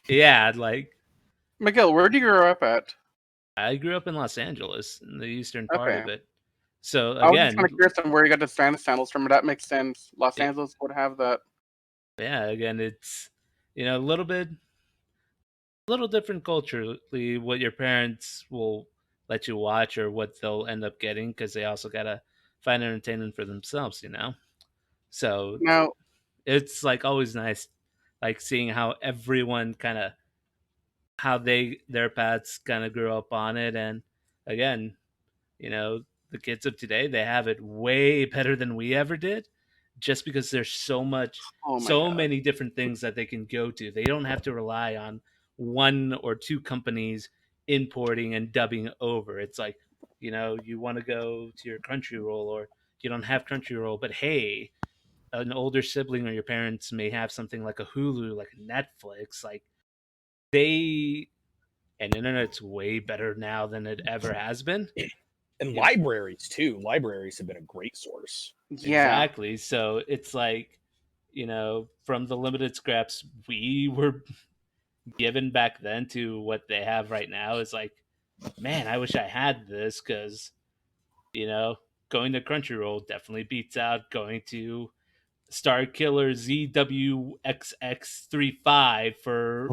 Yeah, like Miguel, where do you grow up at? I grew up in Los Angeles, in the eastern part Okay. of it. So I was just again, kind of curious on where you got the Spanish channels from. That makes sense. Los Yeah. Angeles would have that. yeah, again, it's a little different culturally what your parents will let you watch or what they'll end up getting because they also gotta find entertainment for themselves. So Now, it's like always nice, like seeing how everyone kind of how their paths kind of grew up on it, and again, the kids of today, they have it way better than we ever did, just because there's oh my so god. many different things that they can go to. They don't have to rely on one or two companies importing and dubbing over. It's like, you want to go to your Crunchyroll, or you don't have Crunchyroll, but hey, an older sibling or your parents may have something like a Hulu, like a Netflix. Like and internet's way better now than it ever has been. And libraries too. Libraries have been a great source. Yeah. Exactly. So it's like, from the limited scraps we were given back then to what they have right now is like man, I wish I had this because, going to Crunchyroll definitely beats out going to Star Killer ZWXX35 for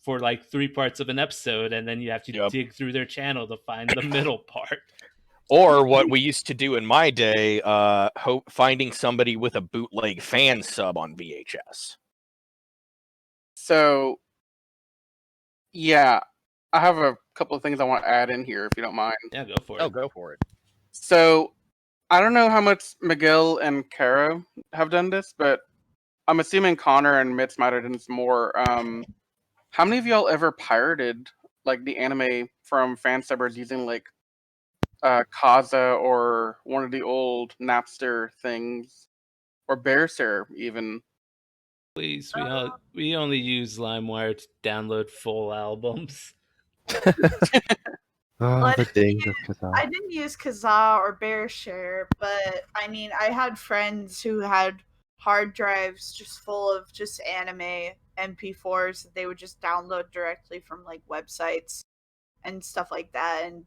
for like 3 parts of an episode, and then you have to Yep. dig through their channel to find the middle part. Or what we used to do in my day, finding somebody with a bootleg fan sub on VHS. So, yeah, I have a couple of things I want to add in here, if you don't mind. Yeah, go for it. Oh, go for it. So, I don't know how much Miguel and Kara have done this, but I'm assuming Connor and Mitch might have done this more. How many of y'all ever pirated like the anime from fan subbers using like Kaza or one of the old Napster things, or Bearshare even? Please, we only use LimeWire to download full albums. Oh, the But days of Kazaa. I didn't use Kazaa or Bearshare, but I mean, I had friends who had hard drives just full of just anime MP4s that they would just download directly from like websites and stuff like that. And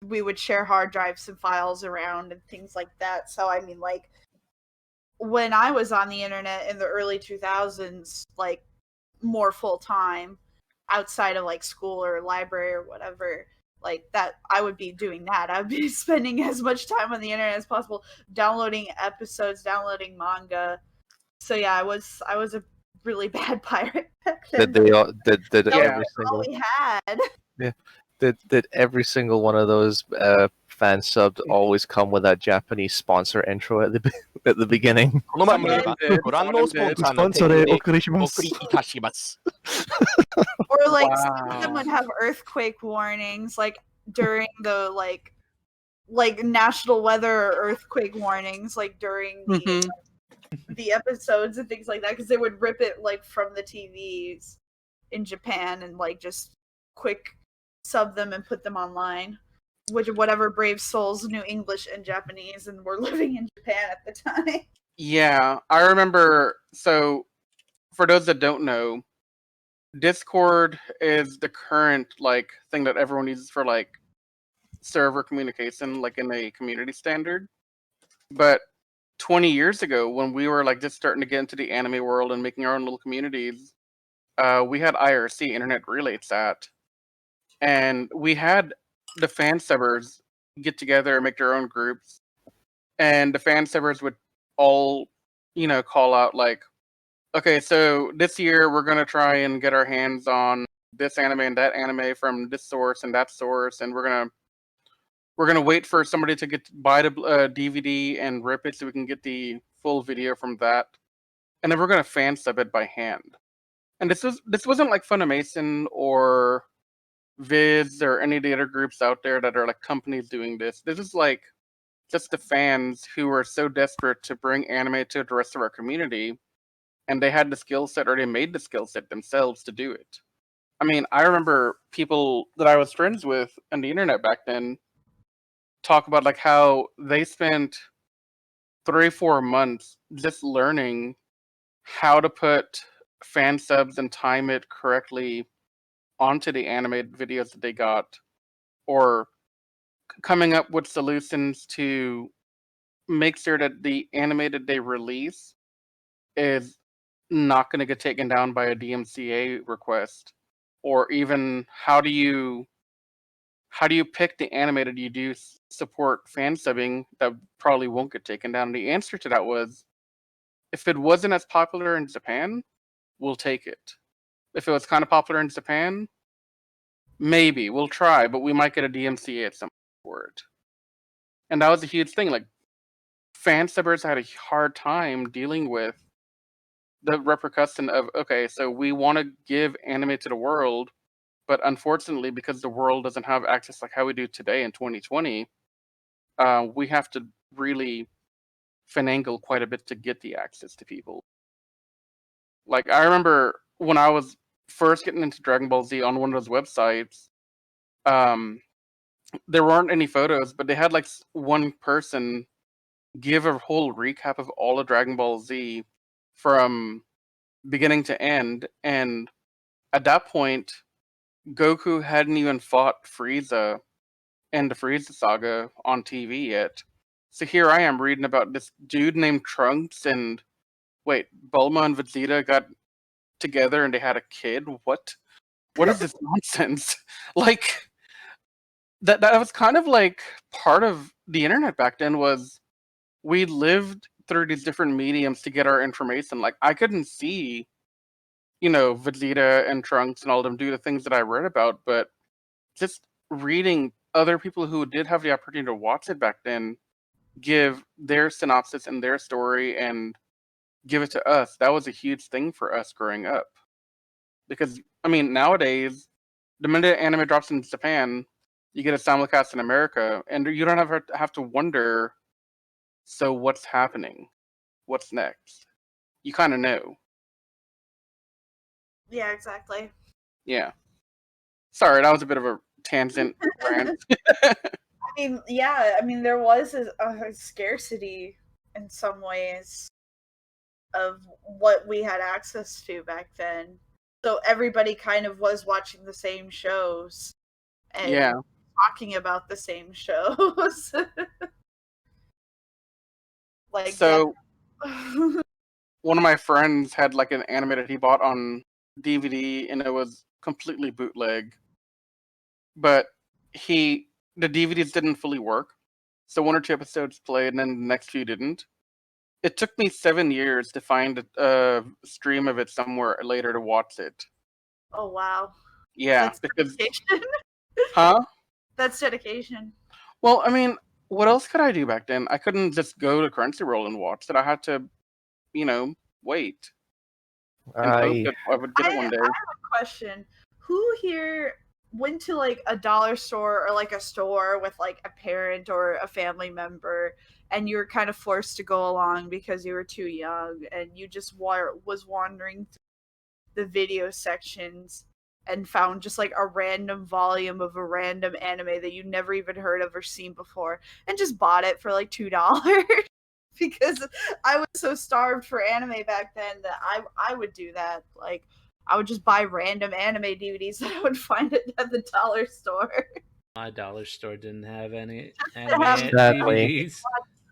we would share hard drives and files around and things like that. So, I mean, like, when I was on the internet in the early 2000s, like, more full time outside of like school or library or whatever, like that, I would be doing that. I would be spending as much time on the internet as possible, downloading episodes, downloading manga. So yeah, I was a really bad pirate back then. Did they all did That was every all single we had. did every single one of those fan subs always come with that Japanese sponsor intro at the at the beginning? Some of them did, some of them did. Or like some of them Wow. would have earthquake warnings, like during the like national weather or earthquake warnings, like during Mhm. the episodes and things like that, because they would rip it like from the TVs in Japan and like just quick sub them and put them online. Which whatever brave souls knew English and Japanese and were living in Japan at the time. Yeah, I remember. So, for those that don't know, Discord is the current like thing that everyone uses for like server communication, like in a community standard. But 20 years ago, when we were like just starting to get into the anime world and making our own little communities, we had IRC, Internet Relay Chat, and we had the fan subbers get together and make their own groups, and the fan subbers would all, call out like, okay, so this year we're gonna try and get our hands on this anime and that anime from this source and that source, and we're gonna wait for somebody to buy the DVD and rip it so we can get the full video from that, and then we're gonna fan sub it by hand. And this wasn't like Funimation or Viz or any of the other groups out there that are like companies doing this. This is like just the fans who were so desperate to bring anime to the rest of our community, and they had the skill set or they made the skill set themselves to do it. I mean, I remember people that I was friends with on the internet back then talk about like how they spent 3-4 months just learning how to put fan subs and time it correctly onto the animated videos that they got, or coming up with solutions to make sure that the animated they release is not going to get taken down by a DMCA request, or even how do you pick the animated you do support fan subbing that probably won't get taken down? And the answer to that was, if it wasn't as popular in Japan, we'll take it. If it was kind of popular in Japan, maybe we'll try, but we might get a DMCA at some point for it. And that was a huge thing. Like, fan subbers had a hard time dealing with the repercussion of, okay, so we want to give anime to the world, but unfortunately, because the world doesn't have access like how we do today in 2020, we have to really finagle quite a bit to get the access to people. Like, I remember when I was first getting into Dragon Ball Z on one of those websites, there weren't any photos, but they had like one person give a whole recap of all of Dragon Ball Z from beginning to end. And at that point, Goku hadn't even fought Frieza and the Frieza saga on TV yet. So here I am reading about this dude named Trunks, and wait, Bulma and Vegeta got together and they had a kid? What? What is this nonsense? Like, that was kind of like part of the internet back then. Was we lived through these different mediums to get our information. Like, I couldn't see, Vegeta and Trunks and all of them do the things that I read about, but just reading other people who did have the opportunity to watch it back then give their synopsis and their story and give it to us, that was a huge thing for us growing up. Because, I mean, nowadays, the minute anime drops in Japan, you get a simulcast in America, and you don't have to wonder, so what's happening? What's next? You kind of know. Yeah, exactly. Yeah. Sorry, that was a bit of a tangent rant. I mean, there was a scarcity in some ways of what we had access to back then. So everybody kind of was watching the same shows and Yeah. talking about the same shows. Like, So, yeah. one of my friends had like an anime that he bought on DVD, and it was completely bootleg. But the DVDs didn't fully work, so one or two episodes played, and then the next few didn't. It took me 7 years to find a stream of it somewhere later to watch it. Oh wow. Yeah, That's because dedication. huh? That's dedication. Well, I mean, what else could I do back then? I couldn't just go to Crunchyroll and watch it. I had to, wait and hope that I would get it one day. I have a question. Who here went to like a dollar store or like a store with like a parent or a family member, and you were kind of forced to go along because you were too young, and you just was wandering through the video sections and found just like a random volume of a random anime that you never even heard of or seen before, and just bought it for like $2? Because I was so starved for anime back then that I would do that. Like, I would just buy random anime DVDs that I would find at the dollar store. My dollar store didn't have any have anime Sadly. DVDs.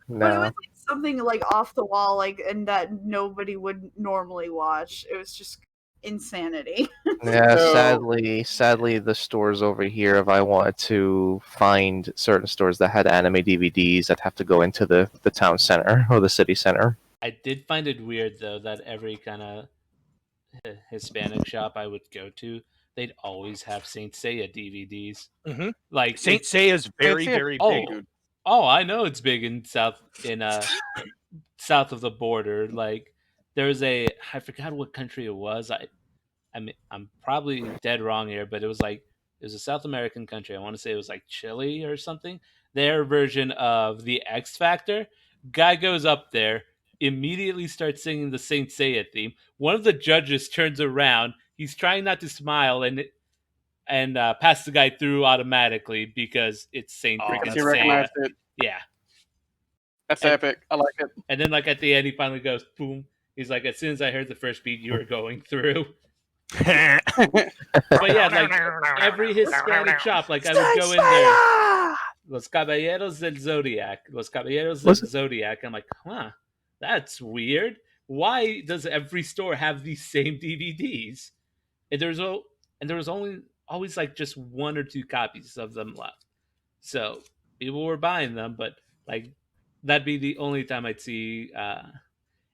But it was No. like something like off the wall, like, and that nobody would normally watch. It was just insanity. Yeah, So- sadly, the stores over here, if I wanted to find certain stores that had anime DVDs, I'd have to go into the town center or the city center. I did find it weird though that every kind of Hispanic shop I would go to, they'd always have Saint Seiya DVDs. Mhm. Like Saint Seiya is very, Seiya- very oh, big, dude. oh, I know it's big in south of the border. Like there's I forgot what country it was. I mean, I'm probably dead wrong here, but it was a South American country. I want to say it was like Chile or something. Their version of the X Factor. Guy goes up there, immediately starts singing the Saint Seiya theme. One of the judges turns around. He's trying not to smile and pass the guy through automatically because it's Saint Oh, freaking Because that's you Seiya. recognized it. Yeah. That's And- epic. I like it. And then like at the end, he finally goes boom. He's like, as soon as I heard the first beat, you were going through. But yeah, like every Hispanic shop, like I would go in there. Los Caballeros del Zodiac. Los Caballeros del Was it- Zodiac. I'm like, huh, that's weird. Why does every store have these same DVDs? And there was only always like just one or two copies of them left. So people were buying them, but like that'd be the only time I'd see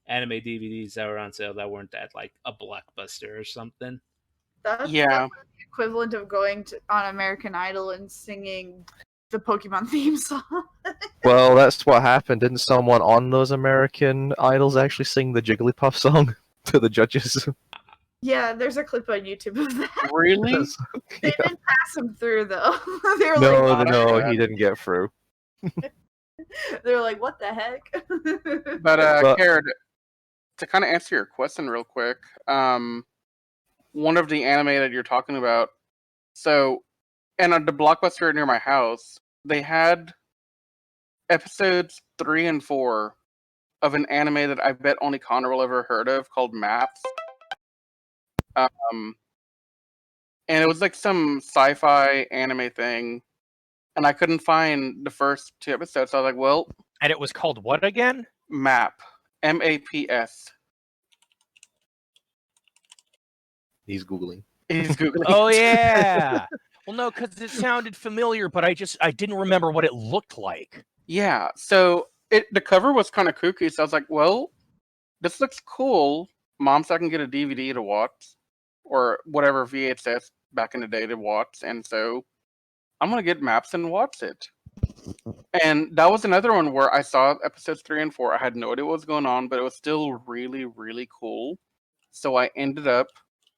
anime DVDs that were on sale that weren't at like a Blockbuster or something. That's Yeah. the equivalent of going on American Idol and singing the Pokemon theme song. Well, that's what happened. Didn't someone on those American Idols actually sing the Jigglypuff song to the judges? Yeah, there's a clip on YouTube of that. Really? They didn't pass him through though. They were No, like, no, God. he didn't get through. they were like, what the heck? But But- Karen, to kind of answer your question real quick, one of the anime that you're talking about, so, and at the Blockbuster near my house, they had episodes 3 and 4 of an anime that I bet only Connor will ever heard of called Maps. and it was like some sci-fi anime thing, and I couldn't find the first 2 episodes. So I was like, well, And it was called what again? MAP, MAPS. He's googling. He's googling. Oh yeah. Well, no, because it sounded familiar, but I didn't remember what it looked like. Yeah. So the cover was kind of kooky. So I was like, well, this looks cool. Mom said I can get a DVD to watch, or whatever VHS back in the day to watch, and so I'm gonna get Maps and watch it. And that was another one where I saw episodes 3 and 4. I had no idea what was going on, but it was still really, really cool. So I ended up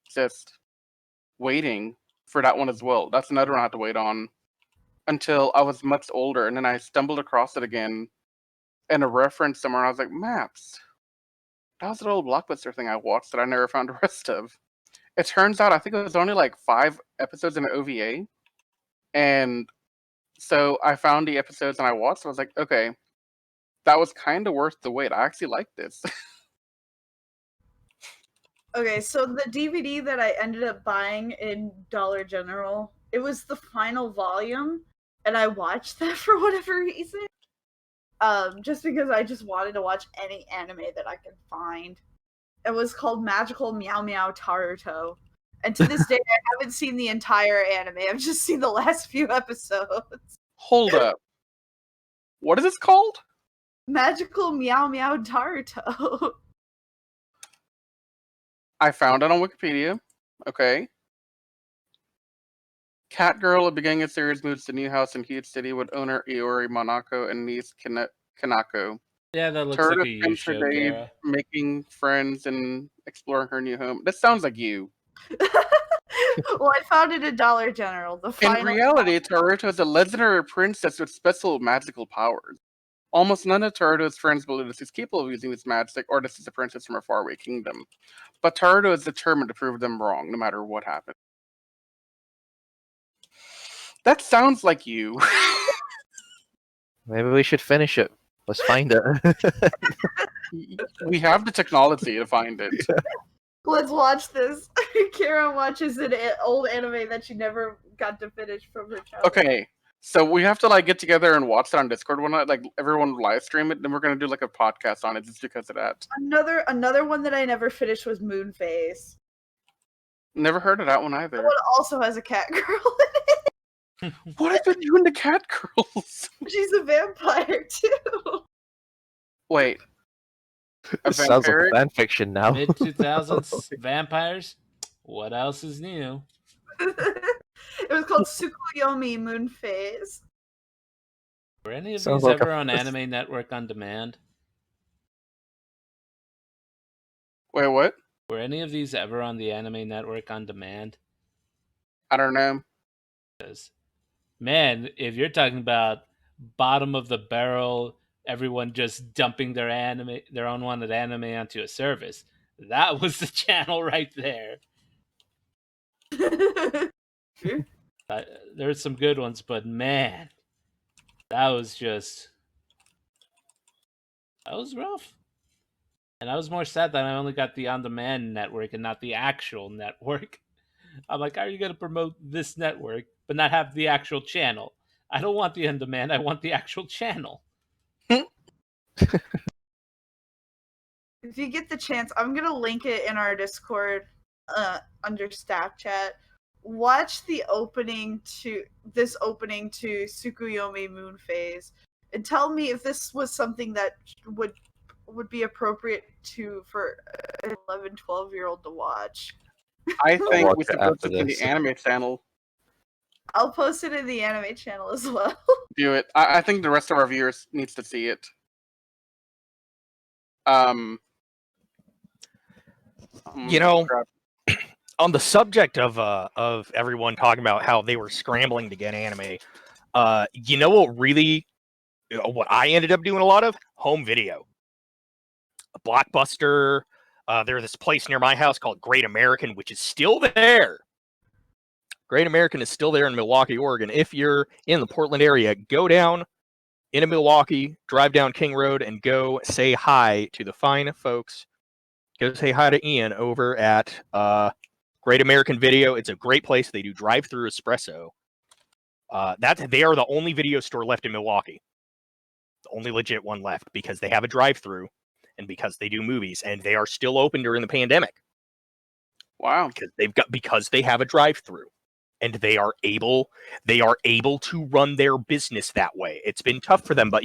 just waiting for that one as well. That's another one I had to wait on until I was much older, and then I stumbled across it again in a reference somewhere. And I was like, Maps. That was an old Blockbuster thing I watched that I never found the rest of. It turns out I think it was only like 5 episodes in an OVA, and so I found the episodes and I watched. I was like, okay, that was kind of worth the wait. I actually liked this. Okay, so the DVD that I ended up buying in Dollar General, it was the final volume, and I watched that for whatever reason. Just because I just wanted to watch any anime that I could find. It was called Magical Meow Meow Taruto. And to this day, I haven't seen the entire anime. I've just seen the last few episodes. Hold up. What is this called? Magical Meow Meow Taruto. I found it on Wikipedia. Okay. Cat Girl, at the beginning of the series, moves to a new house in Huge City with owner Iori Monako and niece Kanako. Yeah, that looks Turtle like a you spends her show, day Gara. making friends and exploring her new home. This sounds like you. Well, I found it at Dollar General. The In final reality, Taruto is a legendary princess with special magical powers. Almost none of Taruto's friends believe that she's capable of using this magic, or that she's a princess from a faraway kingdom. But Taruto is determined to prove them wrong, no matter what happens. That sounds like you. Maybe we should finish it. Let's find it. We have the technology to find it. Let's watch this. Kara watches an old anime that she never got to finish from her childhood. Okay, so we have to like get together and watch it on Discord one night. Like everyone live stream it, then we're gonna do like a podcast on it just because of that. Another one that I never finished was Moon Phase. Never heard of that one That either. one also has a cat girl in it. What have been you and the cat girls? She's a vampire too. Wait. A This sounds like vampire? fan fiction now. Mid 2000s vampires. What else is new? It was called Tsukuyomi Moon Phase. Were any of Sounds these like ever a- on Anime Network on demand? Wait, what? Were any of these ever on the Anime Network on demand? I don't know. Because, man, if you're talking about bottom of the barrel, everyone just dumping their unwanted anime onto a service, that was the channel right there. There's some good ones, but man, that was rough. And I was more sad that I only got the on-demand network and not the actual network. I'm like, how are you going to promote this network but not have the actual channel? I don't want the on-demand. I want the actual channel. If you get the chance, I'm gonna link it in our Discord under staff chat. Watch the opening to Tsukuyomi Moon Phase and tell me if this was something that would be appropriate for an 11, 12-year-old to watch. I think watch we it should post after it in the this. anime channel. I'll post it in the anime channel as well. Do it. I think the rest of our viewers needs to see it. You know, crap. on the subject of everyone talking about how they were scrambling to get anime, you know what I ended up doing a lot of? Home video. A Blockbuster. There's this place near my house called Great American, which is still there. Great American is still there in Milwaukee, Oregon. If you're in the Portland area, go down into Milwaukee, drive down King Road, and go say hi to the fine folks. Go say hi to Ian over at Great American Video. It's a great place. They do drive-through espresso. They are the only video store left in Milwaukee. The only legit one left because they have a drive-through and because they do movies, and they are still open during the pandemic. Wow. Because they have a drive-through. And they are able to run their business that way. It's been tough for them, but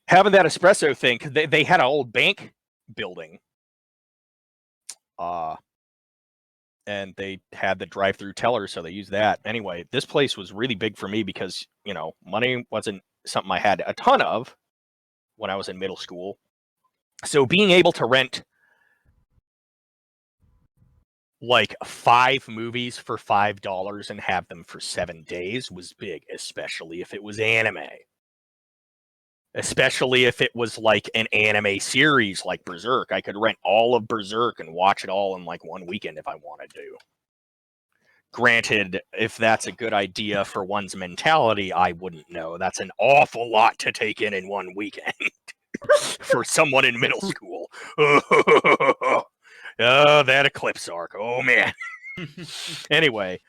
having that espresso thing, they had an old bank building, and they had the drive-through teller, so they used that. Anyway, this place was really big for me because money wasn't something I had a ton of when I was in middle school. So being able to rent like 5 movies for $5 and have them for 7 days was big, especially if it was anime. Especially if it was like an anime series like Berserk. I could rent all of Berserk and watch it all in like one weekend if I wanted to. Granted, if that's a good idea for one's mentality, I wouldn't know. That's an awful lot to take in one weekend for someone in middle school. Oh, that Eclipse arc. Oh, man. Anyway,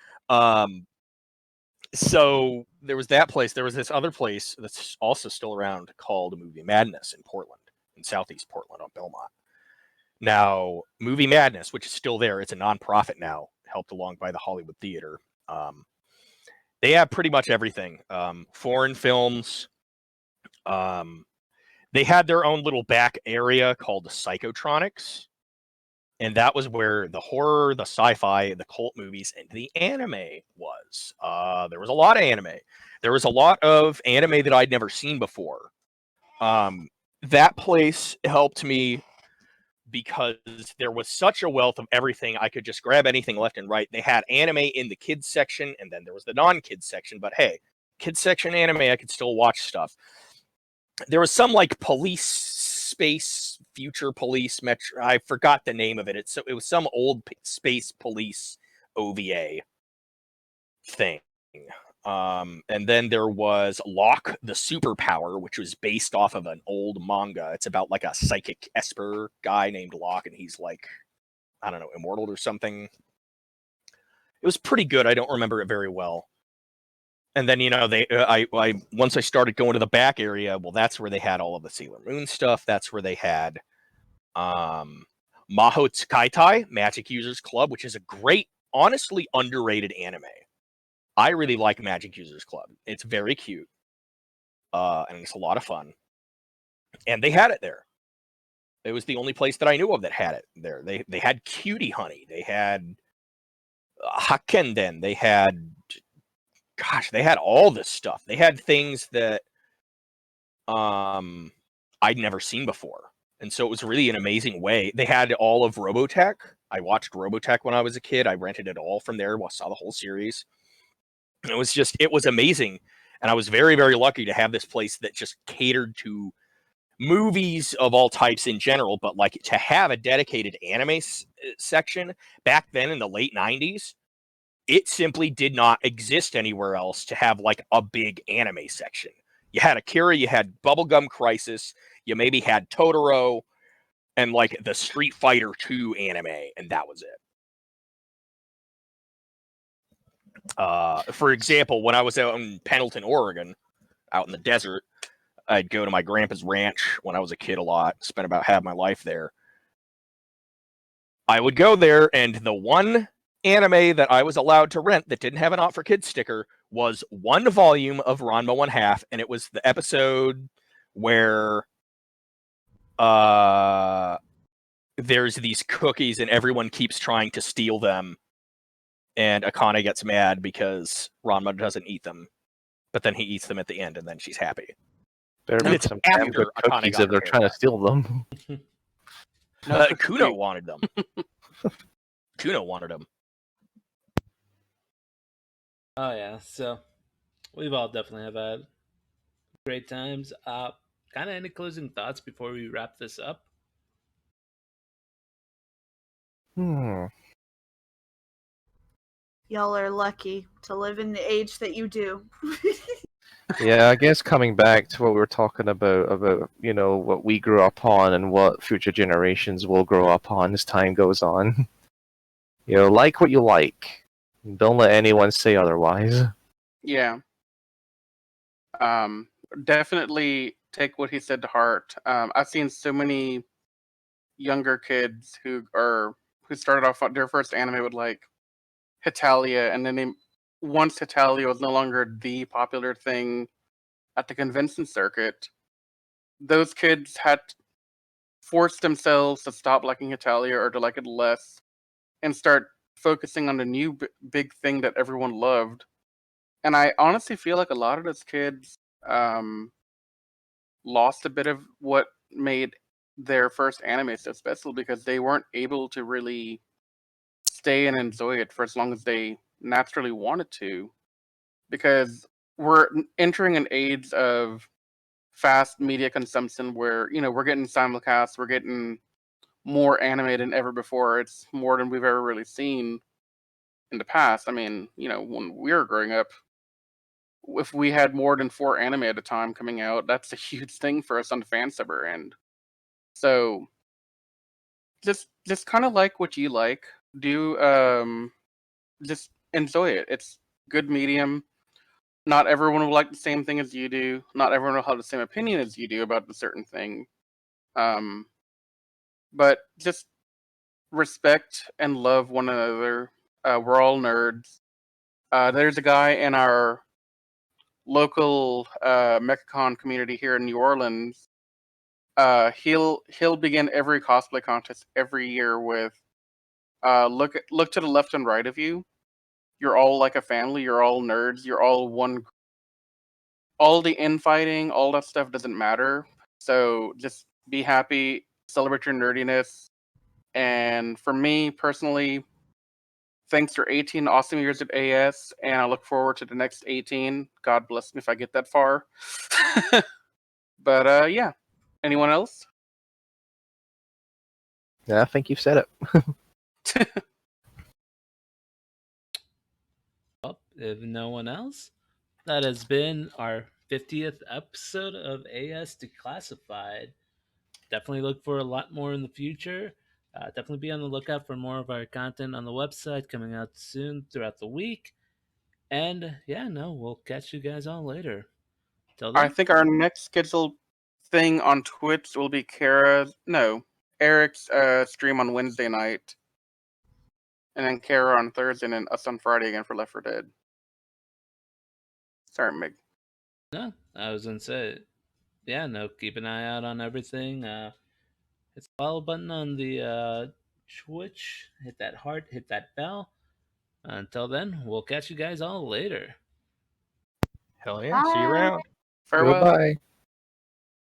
so there was that place. There was this other place that's also still around called Movie Madness in Portland, in Southeast Portland on Belmont. Now, Movie Madness, which is still there, it's a nonprofit now, helped along by the Hollywood Theater. They have pretty much everything. Foreign films. They had their own little back area called the Psychotronics. And that was where the horror, the sci-fi, the cult movies, and the anime was. There was a lot of anime. There was a lot of anime that I'd never seen before. That place helped me because there was such a wealth of everything. I could just grab anything left and right. They had anime in the kids section, and then there was the non-kids section. But hey, kids section anime, I could still watch stuff. There was some like police space, future police metro. I forgot the name of it. It was some old space police OVA thing. And then there was Locke the Superpower, which was based off of an old manga. It's about like a psychic Esper guy named Locke, and he's like, I don't know, immortal or something. It was pretty good. I don't remember it very well. And then, I once I started going to the back area, well, that's where they had all of the Sailor Moon stuff. That's where they had Maho Tsukaitai, Magic Users Club, which is a great, honestly underrated anime. I really like Magic Users Club. It's very cute. And it's a lot of fun. And they had it there. It was the only place that I knew of that had it there. They had Cutie Honey. They had Hakkenden. They had... Gosh, they had all this stuff. They had things that I'd never seen before. And so it was really an amazing way. They had all of Robotech. I watched Robotech when I was a kid. I rented it all from there. I saw the whole series. And it was amazing. And I was very, very lucky to have this place that just catered to movies of all types in general. But like to have a dedicated anime section back then in the late 90s, it simply did not exist anywhere else to have like a big anime section. You had Akira, you had Bubblegum Crisis, you maybe had Totoro, and like the Street Fighter 2 anime, and that was it. For example, when I was out in Pendleton, Oregon, out in the desert, I'd go to my grandpa's ranch when I was a kid a lot, spent about half my life there. I would go there, and the one anime that I was allowed to rent that didn't have an Not for Kids sticker was one volume of Ranma 1/2, and it was the episode where there's these cookies and everyone keeps trying to steal them, and Akane gets mad because Ranma doesn't eat them, but then he eats them at the end, and then she's happy. Better And make it's some damn after good Akane cookies got if they're her trying to back. steal them. Kuno wanted them. Kuno wanted them. Oh yeah, so we've all definitely have had great times. Kind of any closing thoughts before we wrap this up? Hmm. Y'all are lucky to live in the age that you do. Yeah, I guess coming back to what we were talking about what we grew up on and what future generations will grow up on as time goes on. Like what you like. Don't let anyone say otherwise. Yeah. Definitely take what he said to heart. I've seen so many younger kids who started off on their first anime with like Hitalia, and then once Hitalia was no longer the popular thing at the convention circuit, those kids had forced themselves to stop liking Hitalia or to like it less and start focusing on the new big thing that everyone loved. And I honestly feel like a lot of those kids lost a bit of what made their first anime so special because they weren't able to really stay and enjoy it for as long as they naturally wanted to. Because we're entering an age of fast media consumption where, we're getting simulcasts, we're getting more anime than ever before. It's more than we've ever really seen in the past. I mean, when we were growing up, if we had more than 4 anime at a time coming out, that's a huge thing for us on the fan subber end. So just kind of like what you like. Do just enjoy it. It's good medium. Not everyone will like the same thing as you do. Not everyone will have the same opinion as you do about a certain thing. But just respect and love one another. We're all nerds. There's a guy in our local MechaCon community here in New Orleans. He'll begin every cosplay contest every year with look to the left and right of you. You're all like a family. You're all nerds. You're all one. All the infighting, all that stuff doesn't matter. So just be happy, celebrate your nerdiness. And for me personally, thanks for 18 awesome years at AS, and I look forward to the next 18. God bless me if I get that far. But yeah. Anyone else? Yeah, I think you've said it. Well, if no one else, that has been our 50th episode of AS Declassified. Definitely look for a lot more in the future. Definitely be on the lookout for more of our content on the website coming out soon throughout the week. And yeah, no, we'll catch you guys all later. Till I then, think our next scheduled thing on Twitch will be Eric's stream on Wednesday night. And then Kara on Thursday, and then us on Friday again for Left 4 Dead. Sorry, Meg. no, I was gonna say, yeah, no, keep an eye out on everything. Hit the follow button on the Twitch. Hit that heart. Hit that bell. Until then, we'll catch you guys all later. Hell yeah. See you around. Farewell. Goodbye.